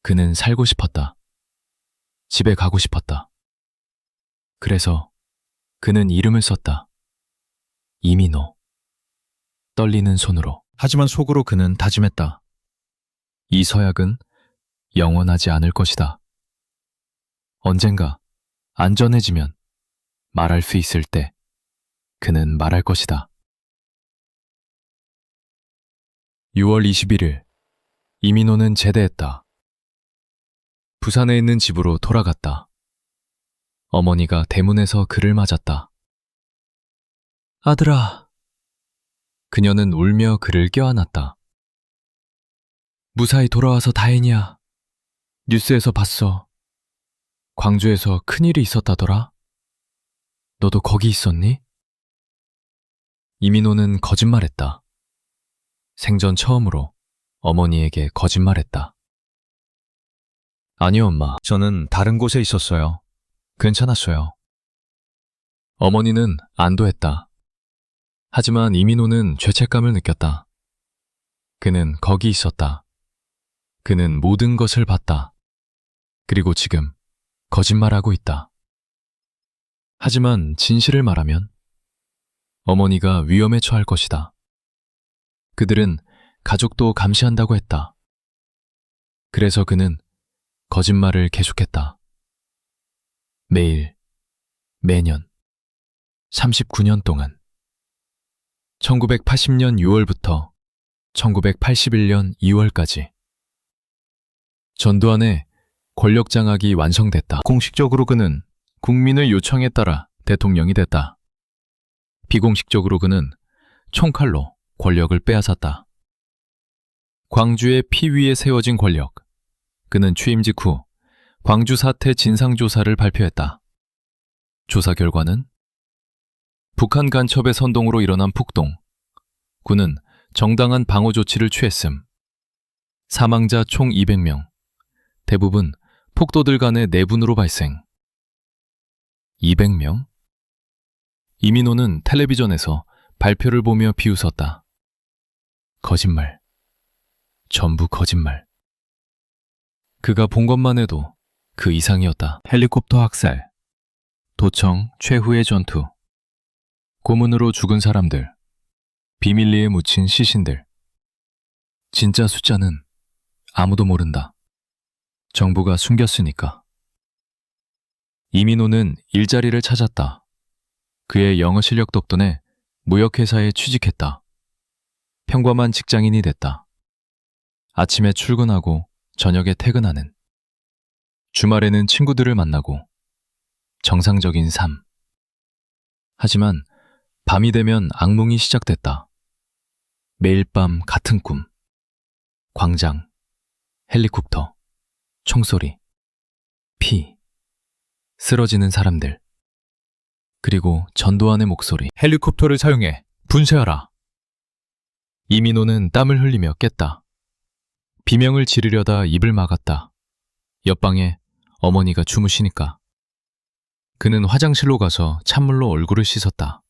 그는 살고 싶었다. 집에 가고 싶었다. 그래서 그는 이름을 썼다. 이민호. 떨리는 손으로. 하지만 속으로 그는 다짐했다. 이 서약은 영원하지 않을 것이다. 언젠가 안전해지면 말할 수 있을 때 그는 말할 것이다. 6월 21일, 이민호는 제대했다. 부산에 있는 집으로 돌아갔다. 어머니가 대문에서 그를 맞았다. 아들아. 그녀는 울며 그를 껴안았다. 무사히 돌아와서 다행이야. 뉴스에서 봤어. 광주에서 큰일이 있었다더라. 너도 거기 있었니? 이민호는 거짓말했다. 생전 처음으로 어머니에게 거짓말했다. 아니요, 엄마. 저는 다른 곳에 있었어요. 괜찮았어요. 어머니는 안도했다. 하지만 이민호는 죄책감을 느꼈다. 그는 거기 있었다. 그는 모든 것을 봤다. 그리고 지금 거짓말하고 있다. 하지만 진실을 말하면 어머니가 위험에 처할 것이다. 그들은 가족도 감시한다고 했다. 그래서 그는 거짓말을 계속했다. 매일, 매년, 39년 동안. 1980년 6월부터 1981년 2월까지. 전두환의 권력 장악이 완성됐다. 공식적으로 그는 국민의 요청에 따라 대통령이 됐다. 비공식적으로 그는 총칼로 권력을 빼앗았다. 광주의 피 위에 세워진 권력. 그는 취임 직후 광주 사태 진상조사를 발표했다. 조사 결과는 북한 간첩의 선동으로 일어난 폭동. 군은 정당한 방어 조치를 취했음. 사망자 총 200명. 대부분 폭도들 간의 내분으로 발생. 200명? 이민호는 텔레비전에서 발표를 보며 비웃었다. 거짓말. 전부 거짓말. 그가 본 것만 해도 그 이상이었다. 헬리콥터 학살, 도청 최후의 전투, 고문으로 죽은 사람들, 비밀리에 묻힌 시신들. 진짜 숫자는 아무도 모른다. 정부가 숨겼으니까. 이민호는 일자리를 찾았다. 그의 영어 실력 덕분에 무역회사에 취직했다. 평범한 직장인이 됐다. 아침에 출근하고 저녁에 퇴근하는. 주말에는 친구들을 만나고 정상적인 삶. 하지만 밤이 되면 악몽이 시작됐다. 매일 밤 같은 꿈. 광장, 헬리콥터, 총소리, 피, 쓰러지는 사람들. 그리고 전두환의 목소리. 헬리콥터를 사용해 분쇄하라. 이민호는 땀을 흘리며 깼다. 비명을 지르려다 입을 막았다. 옆방에 어머니가 주무시니까. 그는 화장실로 가서 찬물로 얼굴을 씻었다.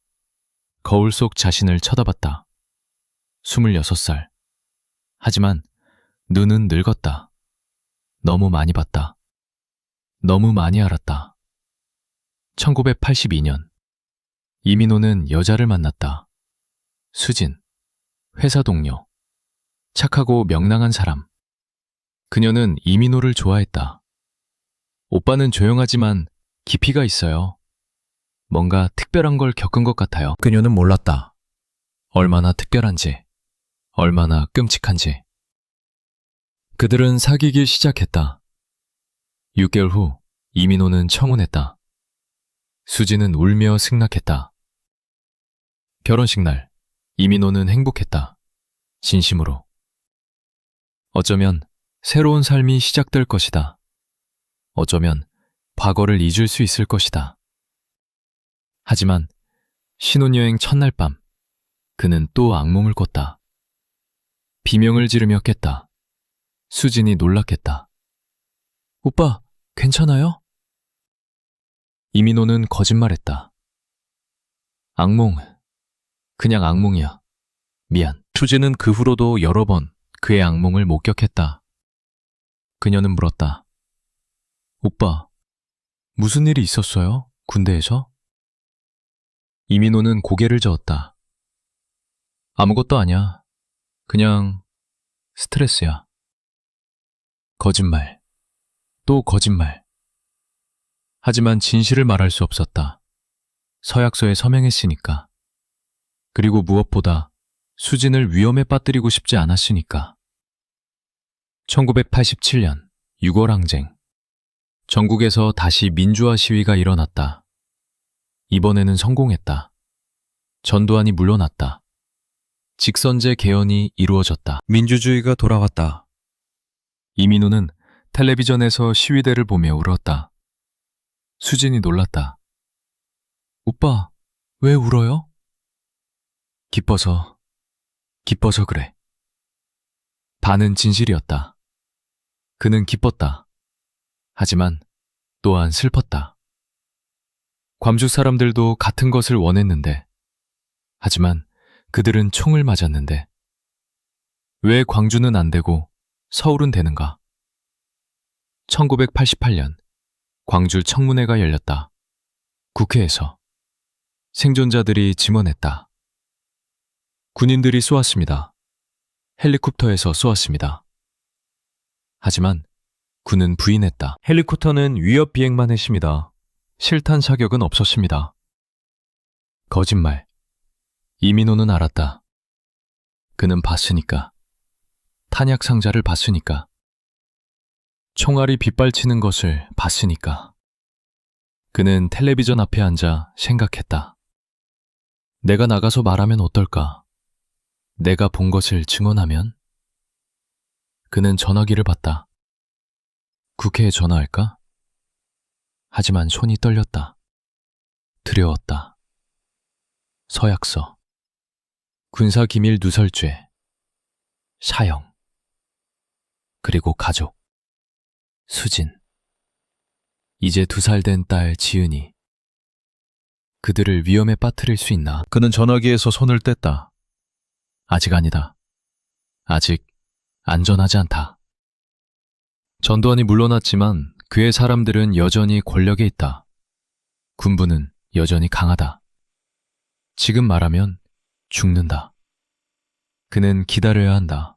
거울 속 자신을 쳐다봤다. 26살. 하지만 눈은 늙었다. 너무 많이 봤다. 너무 많이 알았다. 1982년 이민호는 여자를 만났다. 수진, 회사 동료, 착하고 명랑한 사람. 그녀는 이민호를 좋아했다. 오빠는 조용하지만 깊이가 있어요. 뭔가 특별한 걸 겪은 것 같아요. 그녀는 몰랐다. 얼마나 특별한지, 얼마나 끔찍한지. 그들은 사귀기 시작했다. 6개월 후 이민호는 청혼했다. 수지는 울며 승낙했다. 결혼식 날 이민호는 행복했다. 진심으로. 어쩌면 새로운 삶이 시작될 것이다. 어쩌면 과거를 잊을 수 있을 것이다. 하지만 신혼여행 첫날 밤 그는 또 악몽을 꿨다. 비명을 지르며 깼다. 수진이 놀랐겠다. 오빠, 괜찮아요? 이민호는 거짓말했다. 악몽, 그냥 악몽이야. 미안. 수진은 그 후로도 여러 번 그의 악몽을 목격했다. 그녀는 물었다. 오빠, 무슨 일이 있었어요? 군대에서? 이민호는 고개를 저었다. 아무것도 아니야. 그냥 스트레스야. 거짓말. 또 거짓말. 하지만 진실을 말할 수 없었다. 서약서에 서명했으니까. 그리고 무엇보다 수진을 위험에 빠뜨리고 싶지 않았으니까. 1987년 6월 항쟁. 전국에서 다시 민주화 시위가 일어났다. 이번에는 성공했다. 전두환이 물러났다. 직선제 개헌이 이루어졌다. 민주주의가 돌아왔다. 이민호는 텔레비전에서 시위대를 보며 울었다. 수진이 놀랐다. 오빠, 왜 울어요? 기뻐서 그래. 반은 진실이었다. 그는 기뻤다. 하지만 또한 슬펐다. 광주 사람들도 같은 것을 원했는데, 하지만 그들은 총을 맞았는데, 왜 광주는 안 되고 서울은 되는가? 1988년 광주 청문회가 열렸다. 국회에서 생존자들이 증언했다. 군인들이 쏘았습니다. 헬리콥터에서 쏘았습니다. 하지만 군은 부인했다. 헬리콥터는 위협 비행만 했습니다. 실탄 사격은 없었습니다. 거짓말. 이민호는 알았다. 그는 봤으니까. 탄약 상자를 봤으니까. 총알이 빗발치는 것을 봤으니까. 그는 텔레비전 앞에 앉아 생각했다. 내가 나가서 말하면 어떨까? 내가 본 것을 증언하면? 그는 전화기를 받다. 국회에 전화할까? 하지만 손이 떨렸다. 두려웠다. 서약서, 군사기밀 누설죄, 사형, 그리고 가족, 수진, 이제 2살 된 딸 지은이. 그들을 위험에 빠뜨릴 수 있나? 그는 전화기에서 손을 뗐다. 아직 아니다. 아직 안전하지 않다. 전두환이 물러났지만 그의 사람들은 여전히 권력에 있다. 군부는 여전히 강하다. 지금 말하면 죽는다. 그는 기다려야 한다.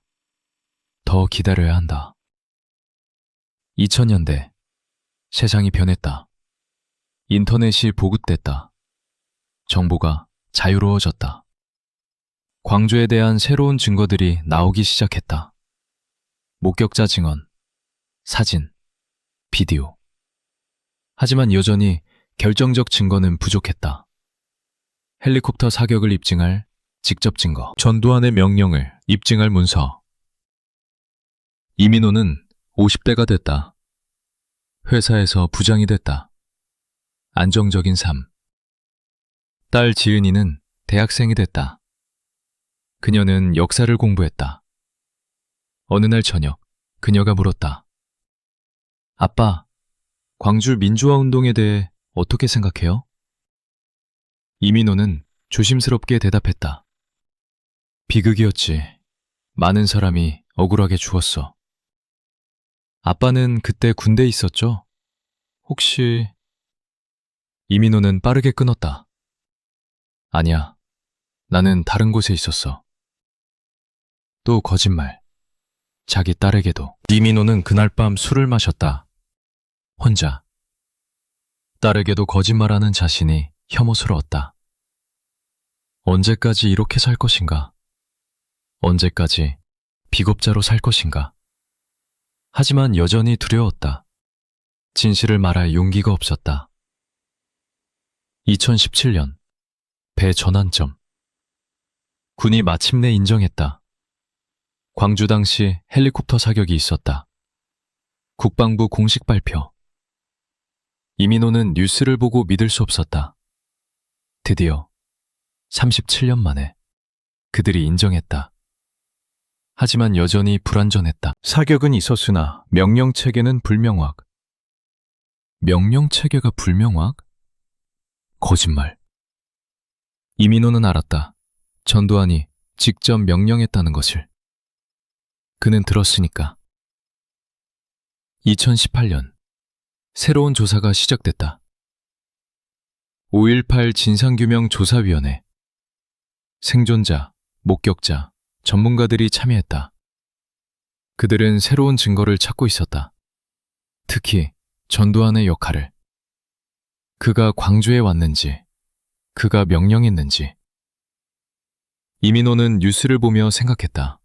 더 기다려야 한다. 2000년대 세상이 변했다. 인터넷이 보급됐다. 정보가 자유로워졌다. 광주에 대한 새로운 증거들이 나오기 시작했다. 목격자 증언, 사진, 비디오. 하지만 여전히 결정적 증거는 부족했다. 헬리콥터 사격을 입증할 직접 증거, 전두환의 명령을 입증할 문서. 이민호는 50대가 됐다. 회사에서 부장이 됐다. 안정적인 삶. 딸 지은이는 대학생이 됐다. 그녀는 역사를 공부했다. 어느 날 저녁, 그녀가 물었다. 아빠, 광주 민주화 운동에 대해 어떻게 생각해요? 이민호는 조심스럽게 대답했다. 비극이었지. 많은 사람이 억울하게 죽었어. 아빠는 그때 군대에 있었죠? 혹시... 이민호는 빠르게 끊었다. 아니야. 나는 다른 곳에 있었어. 또 거짓말. 자기 딸에게도. 이민호는 그날 밤 술을 마셨다. 혼자. 딸에게도 거짓말하는 자신이 혐오스러웠다. 언제까지 이렇게 살 것인가? 언제까지 비겁자로 살 것인가? 하지만 여전히 두려웠다. 진실을 말할 용기가 없었다. 2017년 배 전환점. 군이 마침내 인정했다. 광주 당시 헬리콥터 사격이 있었다. 국방부 공식 발표. 이민호는 뉴스를 보고 믿을 수 없었다. 드디어 37년 만에 그들이 인정했다. 하지만 여전히 불완전했다. 사격은 있었으나 명령체계는 불명확. 명령체계가 불명확? 거짓말. 이민호는 알았다. 전두환이 직접 명령했다는 것을. 그는 들었으니까. 2018년 새로운 조사가 시작됐다. 5.18 진상규명 조사위원회. 생존자, 목격자, 전문가들이 참여했다. 그들은 새로운 증거를 찾고 있었다. 특히 전두환의 역할을. 그가 광주에 왔는지, 그가 명령했는지. 이민호는 뉴스를 보며 생각했다.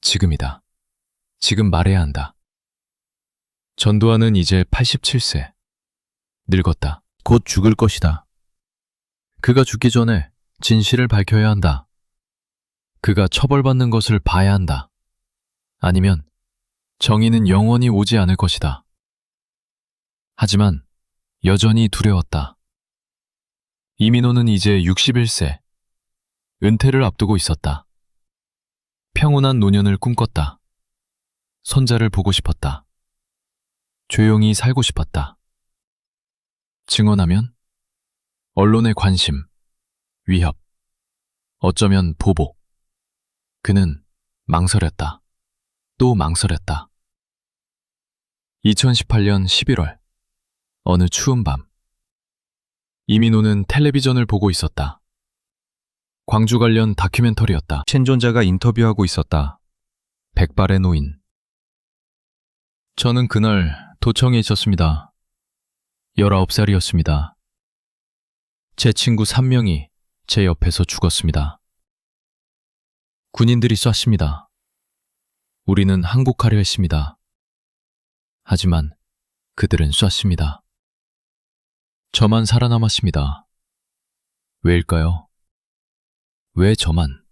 지금이다. 지금 말해야 한다. 전두환은 이제 87세. 늙었다. 곧 죽을 것이다. 그가 죽기 전에 진실을 밝혀야 한다. 그가 처벌받는 것을 봐야 한다. 아니면 정의는 영원히 오지 않을 것이다. 하지만 여전히 두려웠다. 이민호는 이제 61세. 은퇴를 앞두고 있었다. 평온한 노년을 꿈꿨다. 손자를 보고 싶었다. 조용히 살고 싶었다. 증언하면 언론의 관심, 위협, 어쩌면 보복. 그는 망설였다. 또 망설였다. 2018년 11월 어느 추운 밤 이민호는 텔레비전을 보고 있었다. 광주 관련 다큐멘터리였다. 생존자가 인터뷰하고 있었다. 백발의 노인. 저는 그날 도청에 있었습니다. 19살이었습니다. 제 친구 3명이 제 옆에서 죽었습니다. 군인들이 쐈습니다. 우리는 항복하려 했습니다. 하지만 그들은 쐈습니다. 저만 살아남았습니다. 왜일까요? 왜 저만?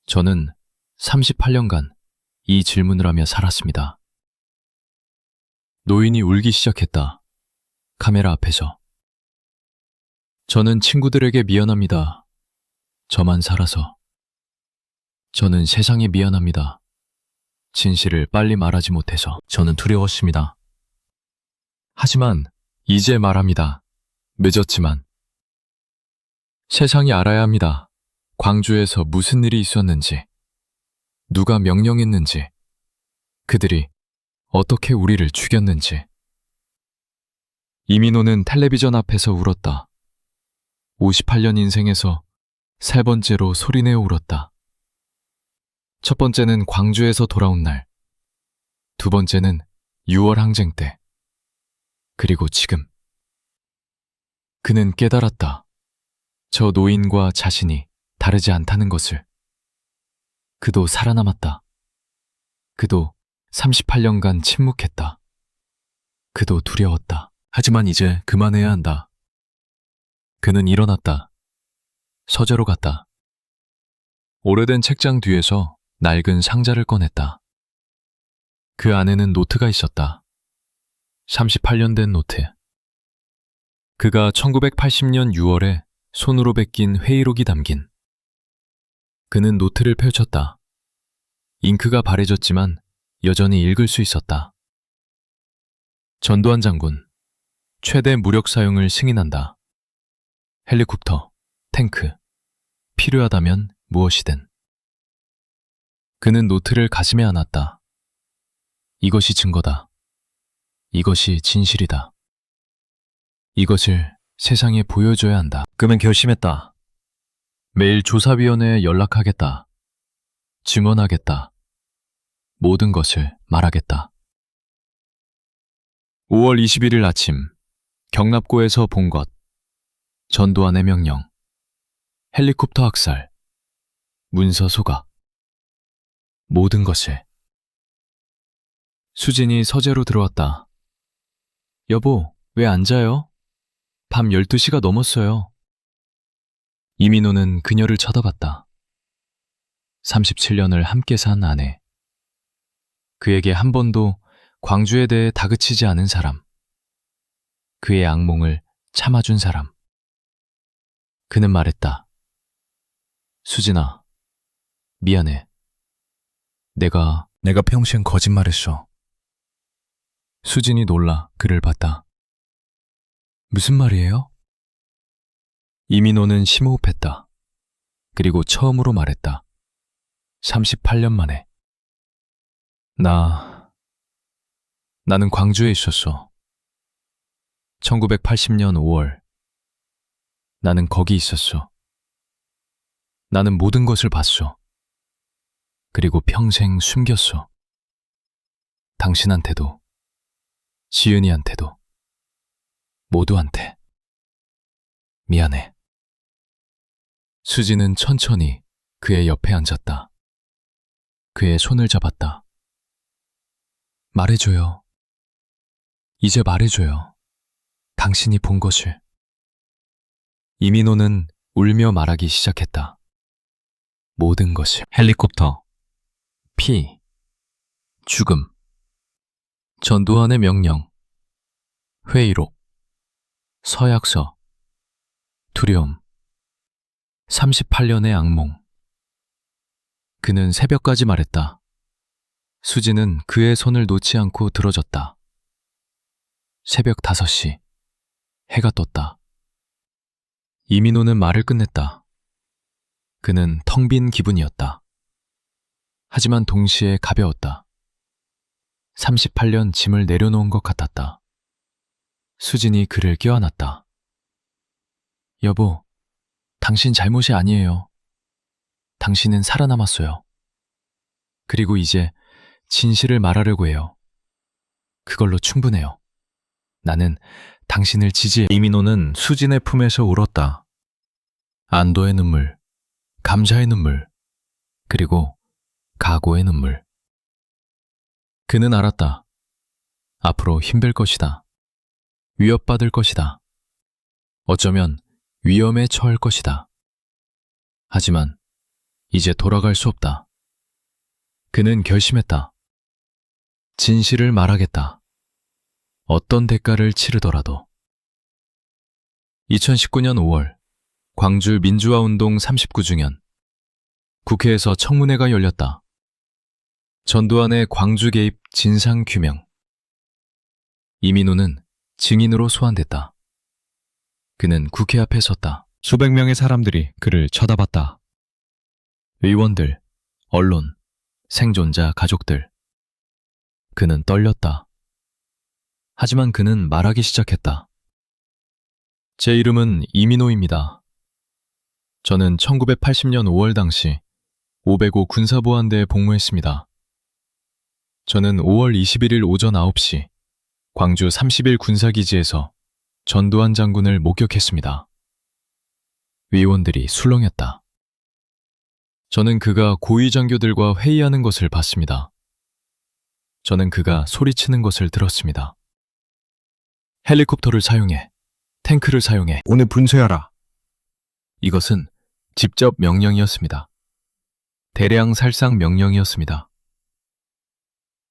저는 38년간 이 질문을 하며 살았습니다. 노인이 울기 시작했다. 카메라 앞에서. 저는 친구들에게 미안합니다. 저만 살아서. 저는 세상에 미안합니다. 진실을 빨리 말하지 못해서. 저는 두려웠습니다. 하지만 이제 말합니다. 늦었지만. 세상이 알아야 합니다. 광주에서 무슨 일이 있었는지, 누가 명령했는지, 그들이 어떻게 우리를 죽였는지. 이민호는 텔레비전 앞에서 울었다. 58년 인생에서 3번째로 소리내어 울었다. 첫 번째는 광주에서 돌아온 날, 두 번째는 6월 항쟁 때, 그리고 지금. 그는 깨달았다. 저 노인과 자신이 다르지 않다는 것을. 그도 살아남았다. 그도 38년간 침묵했다. 그도 두려웠다. 하지만 이제 그만해야 한다. 그는 일어났다. 서재로 갔다. 오래된 책장 뒤에서 낡은 상자를 꺼냈다. 그 안에는 노트가 있었다. 38년 된 노트. 그가 1980년 6월에 손으로 베낀 회의록이 담긴. 그는 노트를 펼쳤다. 잉크가 바래졌지만 여전히 읽을 수 있었다. 전두환 장군, 최대 무력 사용을 승인한다. 헬리콥터, 탱크, 필요하다면 무엇이든. 그는 노트를 가슴에 안았다. 이것이 증거다. 이것이 진실이다. 이것을 세상에 보여줘야 한다. 그는 결심했다. 매일 조사위원회에 연락하겠다. 증언하겠다. 모든 것을 말하겠다. 5월 21일 아침, 경납고에서 본 것. 전두환의 명령. 헬리콥터 학살. 문서 소각. 모든 것을. 수진이 서재로 들어왔다. 여보, 왜 안 자요? 밤 12시가 넘었어요. 이민호는 그녀를 쳐다봤다. 37년을 함께 산 아내. 그에게 한 번도 광주에 대해 다그치지 않은 사람. 그의 악몽을 참아준 사람. 그는 말했다. 수진아, 미안해. 내가 평생 거짓말했어. 수진이 놀라 그를 봤다. 무슨 말이에요? 이민호는 심호흡했다. 그리고 처음으로 말했다. 38년 만에. 나는 광주에 있었어. 1980년 5월. 나는 거기 있었어. 나는 모든 것을 봤어. 그리고 평생 숨겼어. 당신한테도, 지은이한테도, 모두한테. 미안해. 수지는 천천히 그의 옆에 앉았다. 그의 손을 잡았다. 말해줘요. 이제 말해줘요. 당신이 본 것을. 이민호는 울며 말하기 시작했다. 모든 것을. 헬리콥터, 피, 죽음, 전두환의 명령, 회의록, 서약서, 두려움, 38년의 악몽. 그는 새벽까지 말했다. 수지는 그의 손을 놓지 않고 들어줬다. 새벽 5시, 해가 떴다. 이민호는 말을 끝냈다. 그는 텅 빈 기분이었다. 하지만 동시에 가벼웠다. 38년 짐을 내려놓은 것 같았다. 수진이 그를 껴안았다. 여보, 당신 잘못이 아니에요. 당신은 살아남았어요. 그리고 이제 진실을 말하려고 해요. 그걸로 충분해요. 나는 당신을 지지해. 이민호는 수진의 품에서 울었다. 안도의 눈물, 감사의 눈물, 그리고 각오의 눈물. 그는 알았다. 앞으로 힘들 것이다. 위협받을 것이다. 어쩌면 위험에 처할 것이다. 하지만 이제 돌아갈 수 없다. 그는 결심했다. 진실을 말하겠다. 어떤 대가를 치르더라도. 2019년 5월 광주 민주화운동 39주년 국회에서 청문회가 열렸다. 전두환의 광주 개입 진상 규명. 이민호는 증인으로 소환됐다. 그는 국회 앞에 섰다. 수백 명의 사람들이 그를 쳐다봤다. 의원들, 언론, 생존자 가족들. 그는 떨렸다. 하지만 그는 말하기 시작했다. 제 이름은 이민호입니다. 저는 1980년 5월 당시 505 군사보안대에 복무했습니다. 저는 5월 21일 오전 9시 광주 30일 군사기지에서 전두환 장군을 목격했습니다. 의원들이 술렁였다. 저는 그가 고위 장교들과 회의하는 것을 봤습니다. 저는 그가 소리치는 것을 들었습니다. 헬리콥터를 사용해, 탱크를 사용해. 오늘 분쇄하라. 이것은 직접 명령이었습니다. 대량 살상 명령이었습니다.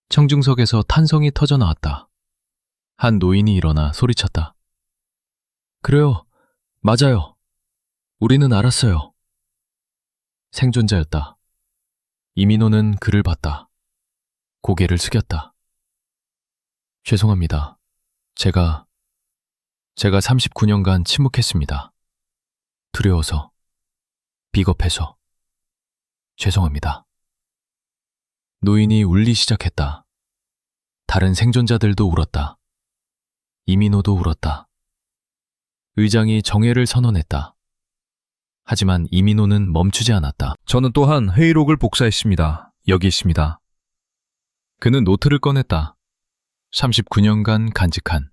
청중석에서 탄성이 터져 나왔다. 한 노인이 일어나 소리쳤다. 그래요. 맞아요. 우리는 알았어요. 생존자였다. 이민호는 그를 봤다. 고개를 숙였다. 죄송합니다. 제가 39년간 침묵했습니다. 두려워서, 비겁해서. 죄송합니다. 노인이 울기 시작했다. 다른 생존자들도 울었다. 이민호도 울었다. 의장이 정회를 선언했다. 하지만 이민호는 멈추지 않았다. 저는 또한 회의록을 복사했습니다. 여기 있습니다. 그는 노트를 꺼냈다. 39년간 간직한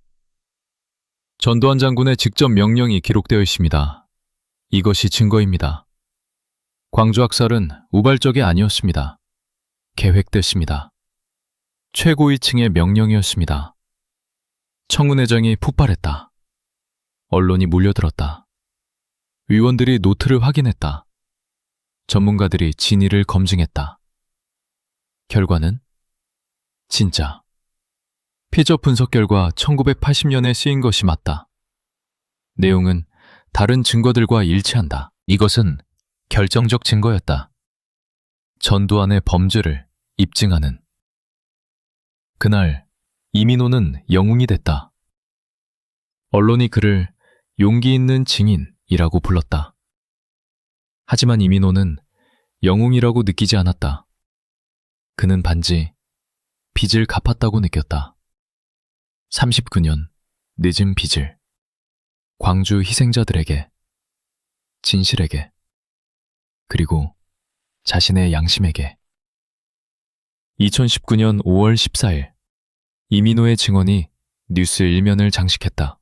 전두환 장군의 직접 명령이 기록되어 있습니다. 이것이 증거입니다. 광주 학살은 우발적이 아니었습니다. 계획됐습니다. 최고위층의 명령이었습니다. 청문회장이 폭발했다. 언론이 몰려들었다. 의원들이 노트를 확인했다. 전문가들이 진위를 검증했다. 결과는 진짜. 피저 분석 결과 1980년에 쓰인 것이 맞다. 내용은 다른 증거들과 일치한다. 이것은 결정적 증거였다. 전두환의 범죄를 입증하는. 그날 이민호는 영웅이 됐다. 언론이 그를 용기 있는 증인이라고 불렀다. 하지만 이민호는 영웅이라고 느끼지 않았다. 그는 단지 빚을 갚았다고 느꼈다. 39년 늦은 빚을. 광주 희생자들에게, 진실에게, 그리고 자신의 양심에게. 2019년 5월 14일 이민호의 증언이 뉴스 일면을 장식했다.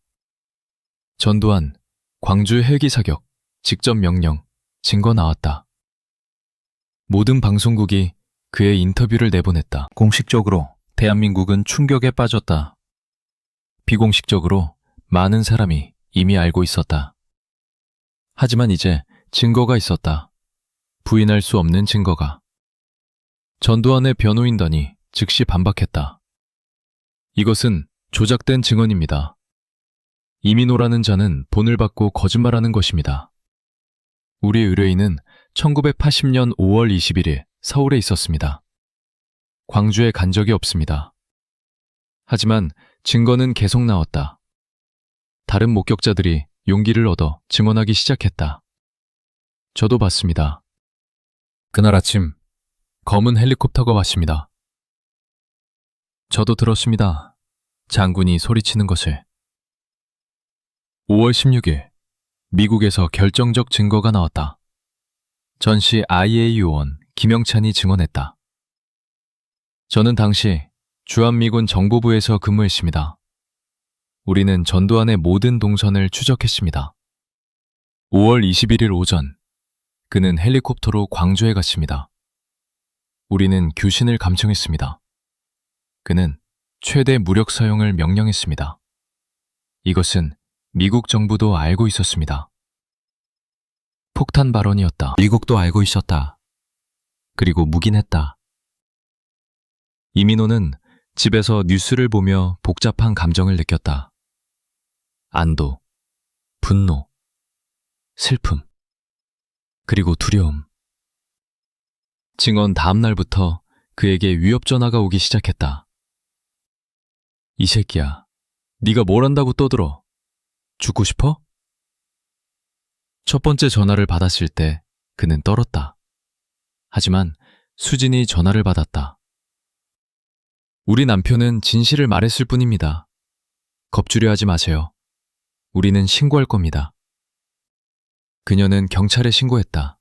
전두환, 광주 헬기 사격, 직접 명령, 증거 나왔다. 모든 방송국이 그의 인터뷰를 내보냈다. 공식적으로 대한민국은 충격에 빠졌다. 비공식적으로 많은 사람이 이미 알고 있었다. 하지만 이제 증거가 있었다. 부인할 수 없는 증거가. 전두환의 변호인단이 즉시 반박했다. 이것은 조작된 증언입니다. 이민호라는 자는 돈을 받고 거짓말하는 것입니다. 우리 의뢰인은 1980년 5월 21일 서울에 있었습니다. 광주에 간 적이 없습니다. 하지만 증거는 계속 나왔다. 다른 목격자들이 용기를 얻어 증언하기 시작했다. 저도 봤습니다. 그날 아침 검은 헬리콥터가 왔습니다. 저도 들었습니다. 장군이 소리치는 것을. 5월 16일 미국에서 결정적 증거가 나왔다. 전시 IA 요원 김영찬이 증언했다. 저는 당시 주한미군 정보부에서 근무했습니다. 우리는 전두환의 모든 동선을 추적했습니다. 5월 21일 오전 그는 헬리콥터로 광주에 갔습니다. 우리는 교신을 감청했습니다. 그는 최대 무력 사용을 명령했습니다. 이것은 미국 정부도 알고 있었습니다. 폭탄 발언이었다. 미국도 알고 있었다. 그리고 묵인했다. 이민호는 집에서 뉴스를 보며 복잡한 감정을 느꼈다. 안도, 분노, 슬픔, 그리고 두려움. 증언 다음 날부터 그에게 위협 전화가 오기 시작했다. 이 새끼야, 네가 뭘 한다고 떠들어? 죽고 싶어? 첫 번째 전화를 받았을 때 그는 떨었다. 하지만 수진이 전화를 받았다. 우리 남편은 진실을 말했을 뿐입니다. 겁주려 하지 마세요. 우리는 신고할 겁니다. 그녀는 경찰에 신고했다.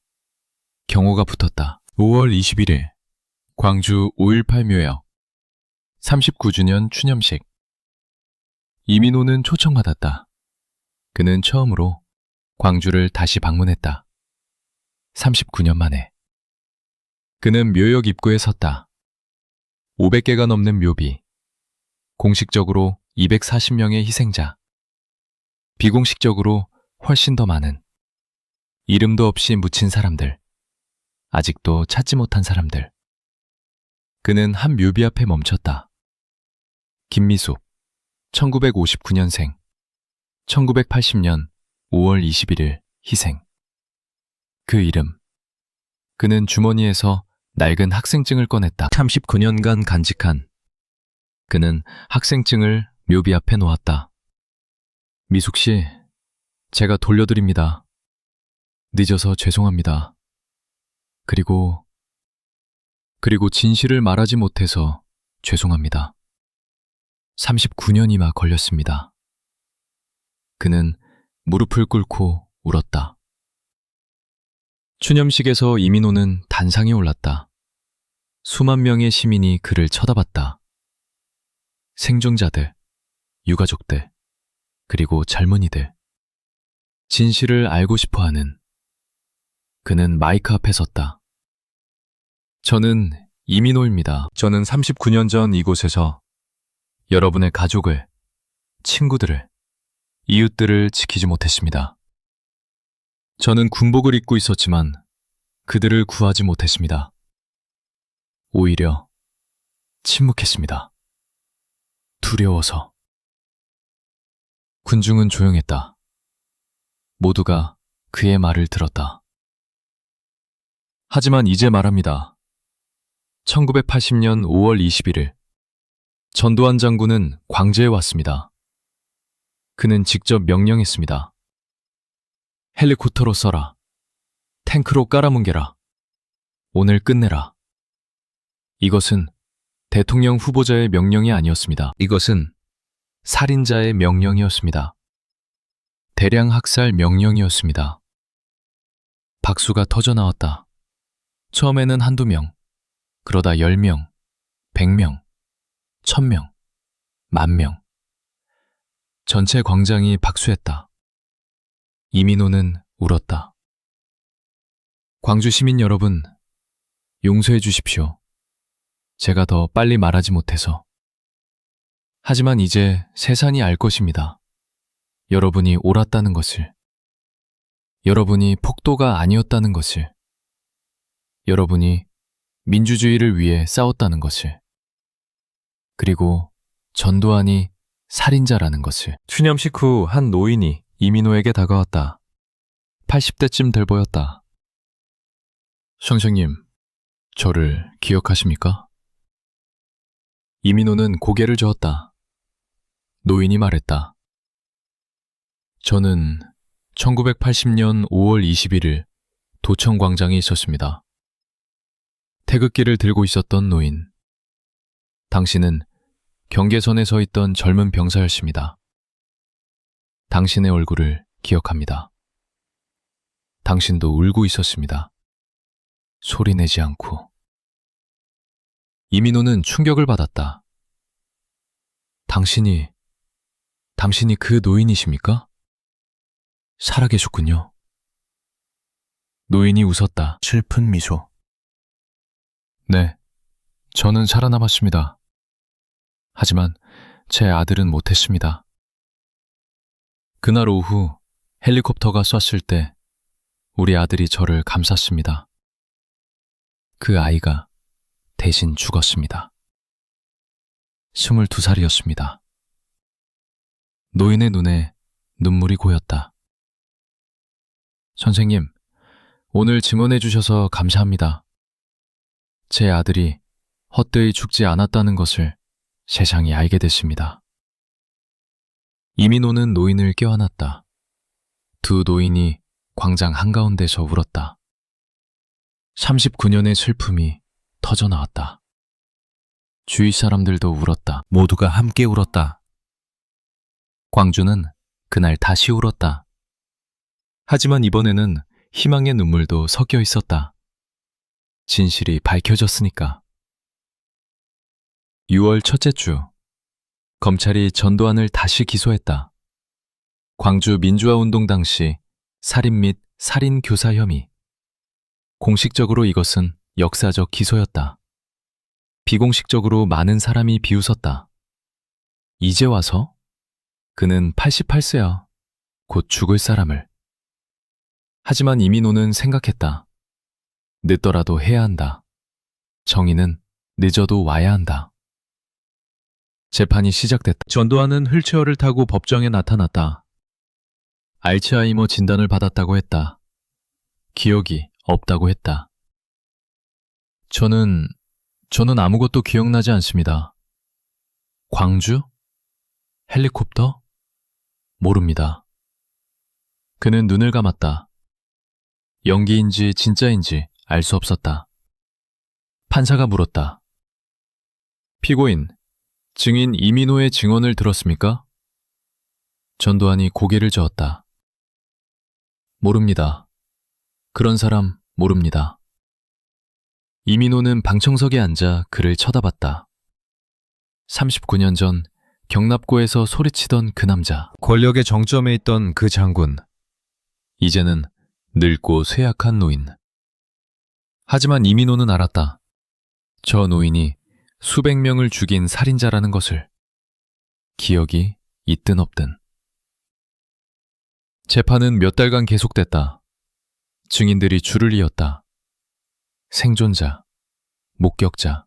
경호가 붙었다. 5월 21일 광주 5.18 묘역 39주년 추념식. 이민호는 초청받았다. 그는 처음으로 광주를 다시 방문했다. 39년 만에. 그는 묘역 입구에 섰다. 500개가 넘는 묘비. 공식적으로 240명의 희생자. 비공식적으로 훨씬 더 많은. 이름도 없이 묻힌 사람들. 아직도 찾지 못한 사람들. 그는 한 묘비 앞에 멈췄다. 김미숙, 1959년생, 1980년 5월 21일 희생. 그 이름. 그는 주머니에서 낡은 학생증을 꺼냈다. 39년간 간직한. 그는 학생증을 묘비 앞에 놓았다. 미숙 씨, 제가 돌려드립니다. 늦어서 죄송합니다. 그리고 진실을 말하지 못해서 죄송합니다. 39년이나 걸렸습니다. 그는 무릎을 꿇고 울었다. 추념식에서 이민호는 단상에 올랐다. 수만 명의 시민이 그를 쳐다봤다. 생존자들, 유가족들, 그리고 젊은이들. 진실을 알고 싶어하는. 그는 마이크 앞에 섰다. 저는 이민호입니다. 저는 39년 전 이곳에서 여러분의 가족을, 친구들을, 이웃들을 지키지 못했습니다. 저는 군복을 입고 있었지만 그들을 구하지 못했습니다. 오히려 침묵했습니다. 두려워서. 군중은 조용했다. 모두가 그의 말을 들었다. 하지만 이제 말합니다. 1980년 5월 21일 전두환 장군은 광주에 왔습니다. 그는 직접 명령했습니다. 헬리콥터로 쏘라. 탱크로 깔아뭉개라. 오늘 끝내라. 이것은 대통령 후보자의 명령이 아니었습니다. 이것은 살인자의 명령이었습니다. 대량 학살 명령이었습니다. 박수가 터져나왔다. 처음에는 한두 명, 그러다 10명, 100명, 1000명, 10,000명. 전체 광장이 박수했다. 이민호는 울었다. 광주 시민 여러분, 용서해 주십시오. 제가 더 빨리 말하지 못해서. 하지만 이제 세상이 알 것입니다. 여러분이 옳았다는 것을. 여러분이 폭도가 아니었다는 것을. 여러분이 민주주의를 위해 싸웠다는 것을. 그리고 전두환이 살인자라는 것을. 추념식 후 한 노인이 이민호에게 다가왔다. 80대쯤 될 보였다. 선생님, 저를 기억하십니까? 이민호는 고개를 저었다. 노인이 말했다. 저는 1980년 5월 21일 도청광장에 있었습니다. 태극기를 들고 있었던 노인. 당신은 경계선에 서 있던 젊은 병사였습니다. 당신의 얼굴을 기억합니다. 당신도 울고 있었습니다. 소리 내지 않고. 이민호는 충격을 받았다. 당신이 그 노인이십니까? 살아계셨군요. 노인이 웃었다. 슬픈 미소. 네, 저는 살아남았습니다. 하지만 제 아들은 못했습니다. 그날 오후 헬리콥터가 쐈을 때 우리 아들이 저를 감쌌습니다. 그 아이가 대신 죽었습니다. 22살이었습니다. 노인의 눈에 눈물이 고였다. 선생님, 오늘 증언해 주셔서 감사합니다. 제 아들이 헛되이 죽지 않았다는 것을 세상이 알게 됐습니다. 이민호는 노인을 껴안았다. 두 노인이 광장 한가운데서 울었다. 39년의 슬픔이 터져나왔다. 주위 사람들도 울었다. 모두가 함께 울었다. 광주는 그날 다시 울었다. 하지만 이번에는 희망의 눈물도 섞여 있었다. 진실이 밝혀졌으니까. 6월 첫째 주, 검찰이 전두환을 다시 기소했다. 광주 민주화운동 당시 살인 및 살인 교사 혐의. 공식적으로 이것은 역사적 기소였다. 비공식적으로 많은 사람이 비웃었다. 이제 와서? 그는 88세야. 곧 죽을 사람을. 하지만 이민호는 생각했다. 늦더라도 해야 한다. 정의는 늦어도 와야 한다. 재판이 시작됐다. 전두환은 휠체어를 타고 법정에 나타났다. 알츠하이머 진단을 받았다고 했다. 기억이 없다고 했다. 저는 아무것도 기억나지 않습니다. 광주? 헬리콥터? 모릅니다. 그는 눈을 감았다. 연기인지 진짜인지 알 수 없었다. 판사가 물었다. 피고인, 증인 이민호의 증언을 들었습니까? 전두환이 고개를 저었다. 모릅니다. 그런 사람 모릅니다. 이민호는 방청석에 앉아 그를 쳐다봤다. 39년 전 경납고에서 소리치던 그 남자. 권력의 정점에 있던 그 장군. 이제는 늙고 쇠약한 노인. 하지만 이민호는 알았다. 저 노인이 수백 명을 죽인 살인자라는 것을. 기억이 있든 없든. 재판은 몇 달간 계속됐다. 증인들이 줄을 이었다. 생존자, 목격자,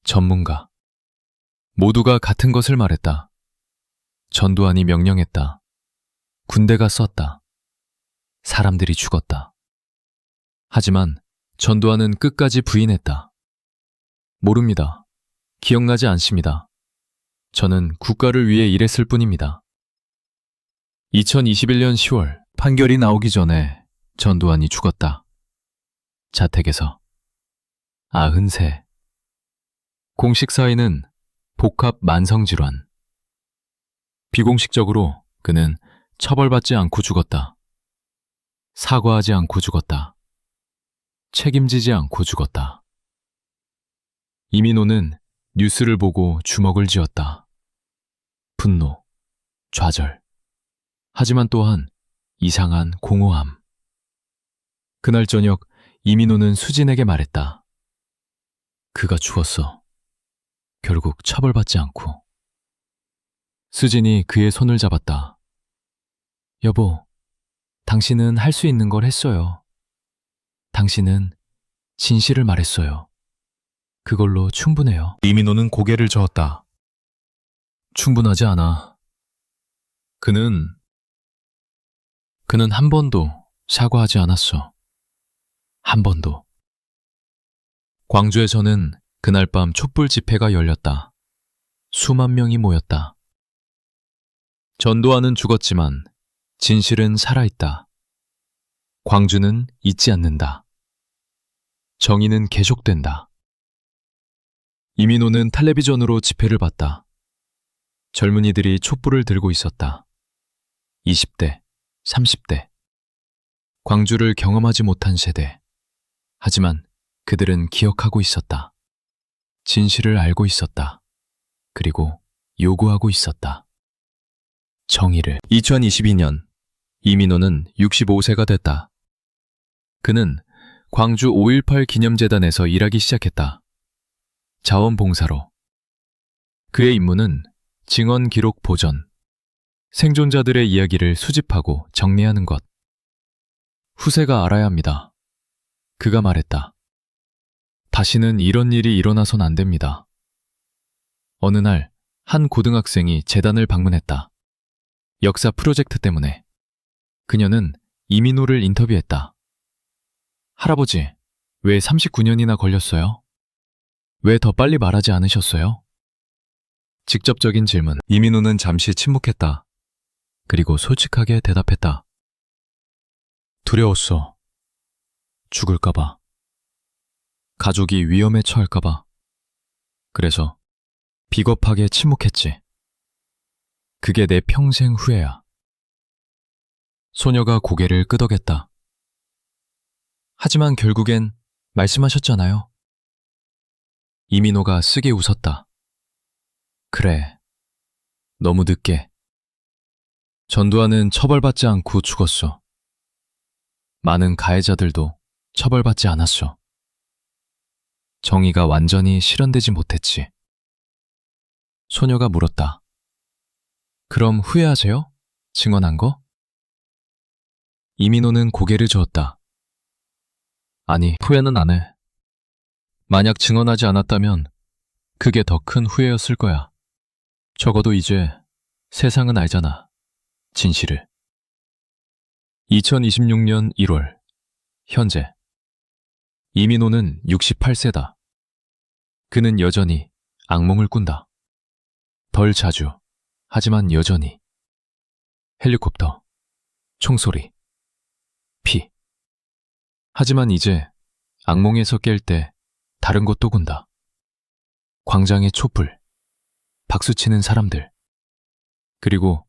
전문가. 모두가 같은 것을 말했다. 전두환이 명령했다. 군대가 쐈다. 사람들이 죽었다. 하지만 전두환은 끝까지 부인했다. 모릅니다. 기억나지 않습니다. 저는 국가를 위해 일했을 뿐입니다. 2021년 10월 판결이 나오기 전에 전두환이 죽었다. 자택에서. 90세. 공식 사인은 복합 만성질환. 비공식적으로 그는 처벌받지 않고 죽었다. 사과하지 않고 죽었다. 책임지지 않고 죽었다. 이민호는 뉴스를 보고 주먹을 쥐었다. 분노, 좌절. 하지만 또한 이상한 공허함. 그날 저녁 이민호는 수진에게 말했다. 그가 죽었어. 결국 처벌받지 않고. 수진이 그의 손을 잡았다. 여보, 당신은 할 수 있는 걸 했어요. 당신은 진실을 말했어요. 그걸로 충분해요. 이민호는 고개를 저었다. 충분하지 않아. 그는 한 번도 사과하지 않았어. 한 번도. 광주에서는 그날 밤 촛불 집회가 열렸다. 수만 명이 모였다. 전두환은 죽었지만 진실은 살아있다. 광주는 잊지 않는다. 정의는 계속된다. 이민호는 텔레비전으로 집회를 봤다. 젊은이들이 촛불을 들고 있었다. 20대, 30대. 광주를 경험하지 못한 세대. 하지만 그들은 기억하고 있었다. 진실을 알고 있었다. 그리고 요구하고 있었다. 정의를. 2022년 이민호는 65세가 됐다. 그는 광주 5.18 기념재단에서 일하기 시작했다. 자원봉사로. 그의 임무는 증언 기록 보전, 생존자들의 이야기를 수집하고 정리하는 것. 후세가 알아야 합니다. 그가 말했다. 다시는 이런 일이 일어나선 안 됩니다. 어느 날 한 고등학생이 재단을 방문했다. 역사 프로젝트 때문에. 그녀는 이민호를 인터뷰했다. 할아버지, 왜 39년이나 걸렸어요? 왜 더 빨리 말하지 않으셨어요? 직접적인 질문. 이민호는 잠시 침묵했다. 그리고 솔직하게 대답했다. 두려웠어. 죽을까봐. 가족이 위험에 처할까봐. 그래서 비겁하게 침묵했지. 그게 내 평생 후회야. 소녀가 고개를 끄덕였다. 하지만 결국엔 말씀하셨잖아요. 이민호가 쓰게 웃었다. 그래, 너무 늦게. 전두환은 처벌받지 않고 죽었어. 많은 가해자들도 처벌받지 않았어. 정의가 완전히 실현되지 못했지. 소녀가 물었다. 그럼 후회하세요? 증언한 거? 이민호는 고개를 저었다. 아니, 후회는 안 해. 만약 증언하지 않았다면 그게 더 큰 후회였을 거야. 적어도 이제 세상은 알잖아. 진실을. 2026년 1월. 현재. 이민호는 68세다. 그는 여전히 악몽을 꾼다. 덜 자주, 하지만 여전히. 헬리콥터, 총소리, 피. 하지만 이제 악몽에서 깰 때 다른 것도 군다. 광장의 촛불, 박수치는 사람들, 그리고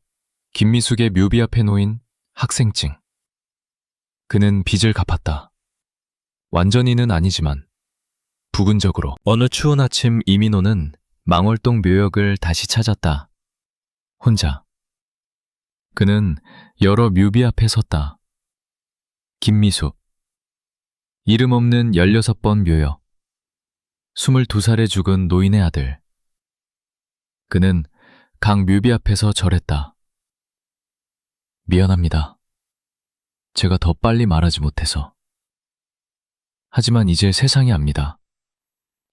김미숙의 묘비 앞에 놓인 학생증. 그는 빚을 갚았다. 완전히는 아니지만 부분적으로. 어느 추운 아침 이민호는 망월동 묘역을 다시 찾았다. 혼자. 그는 여러 묘비 앞에 섰다. 김미숙. 이름 없는 16번 묘역. 22살에 죽은 노인의 아들. 그는 각 묘비 앞에서 절했다. 미안합니다. 제가 더 빨리 말하지 못해서. 하지만 이제 세상이 압니다.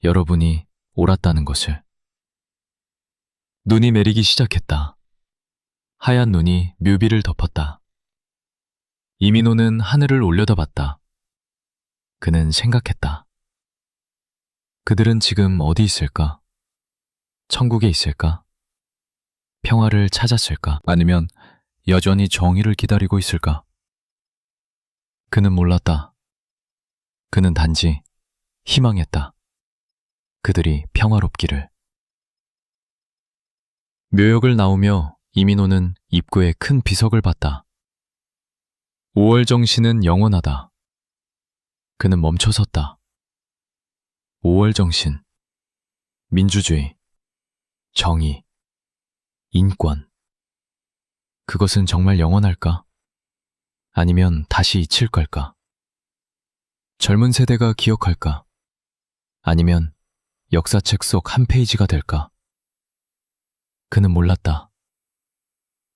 여러분이 옳았다는 것을. 눈이 내리기 시작했다. 하얀 눈이 묘비를 덮었다. 이민호는 하늘을 올려다봤다. 그는 생각했다. 그들은 지금 어디 있을까? 천국에 있을까? 평화를 찾았을까? 아니면 여전히 정의를 기다리고 있을까? 그는 몰랐다. 그는 단지 희망했다. 그들이 평화롭기를. 묘역을 나오며 이민호는 입구에 큰 비석을 봤다. 5월 정신은 영원하다. 그는 멈춰섰다. 5월 정신, 민주주의, 정의, 인권. 그것은 정말 영원할까? 아니면 다시 잊힐 걸까? 젊은 세대가 기억할까? 아니면 역사책 속 한 페이지가 될까? 그는 몰랐다.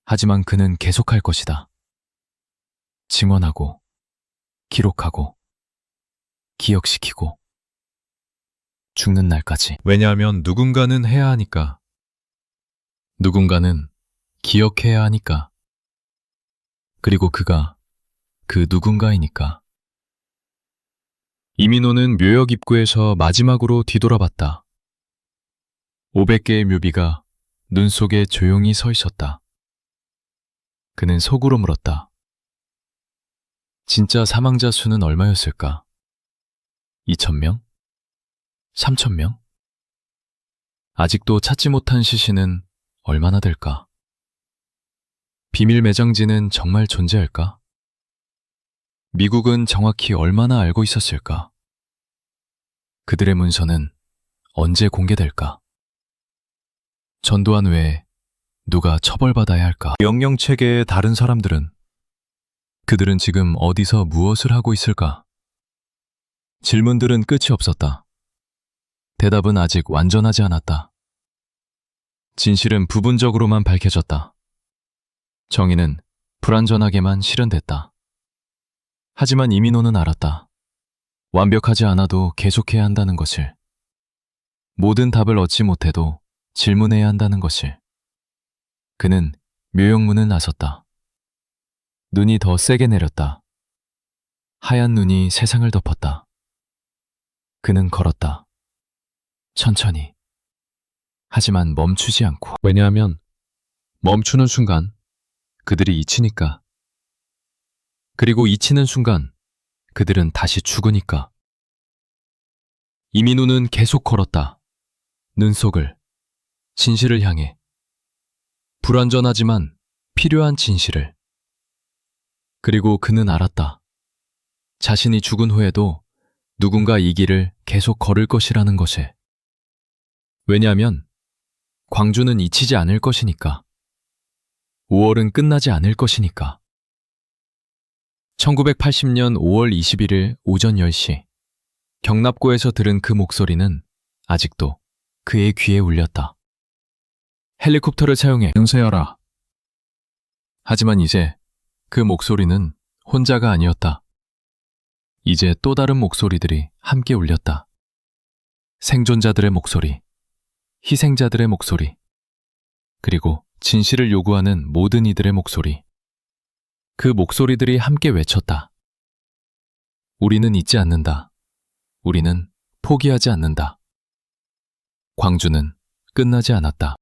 하지만 그는 계속할 것이다. 증언하고, 기록하고, 기억시키고, 죽는 날까지. 왜냐하면 누군가는 해야 하니까. 누군가는 기억해야 하니까. 그리고 그가 그 누군가이니까. 이민호는 묘역 입구에서 마지막으로 뒤돌아봤다. 500개의 묘비가 눈 속에 조용히 서 있었다. 그는 속으로 물었다. 진짜 사망자 수는 얼마였을까? 2,000명? 3,000명? 아직도 찾지 못한 시신은 얼마나 될까? 비밀 매장지는 정말 존재할까? 미국은 정확히 얼마나 알고 있었을까? 그들의 문서는 언제 공개될까? 전두환 외에 누가 처벌받아야 할까? 명령체계의 다른 사람들은? 그들은 지금 어디서 무엇을 하고 있을까? 질문들은 끝이 없었다. 대답은 아직 완전하지 않았다. 진실은 부분적으로만 밝혀졌다. 정의는 불완전하게만 실현됐다. 하지만 이민호는 알았다. 완벽하지 않아도 계속해야 한다는 것을. 모든 답을 얻지 못해도 질문해야 한다는 것을. 그는 묘역문을 나섰다. 눈이 더 세게 내렸다. 하얀 눈이 세상을 덮었다. 그는 걸었다. 천천히. 하지만 멈추지 않고. 왜냐하면 멈추는 순간 그들이 잊히니까. 그리고 잊히는 순간 그들은 다시 죽으니까. 이민우는 계속 걸었다. 눈속을, 진실을 향해. 불완전하지만 필요한 진실을. 그리고 그는 알았다. 자신이 죽은 후에도 누군가 이 길을 계속 걸을 것이라는 것을. 왜냐하면 광주는 잊히지 않을 것이니까. 5월은 끝나지 않을 것이니까. 1980년 5월 21일 오전 10시, 경납고에서 들은 그 목소리는 아직도 그의 귀에 울렸다. 헬리콥터를 사용해 응세하라. 하지만 이제 그 목소리는 혼자가 아니었다. 이제 또 다른 목소리들이 함께 울렸다. 생존자들의 목소리, 희생자들의 목소리, 그리고 진실을 요구하는 모든 이들의 목소리. 그 목소리들이 함께 외쳤다. 우리는 잊지 않는다. 우리는 포기하지 않는다. 광주는 끝나지 않았다.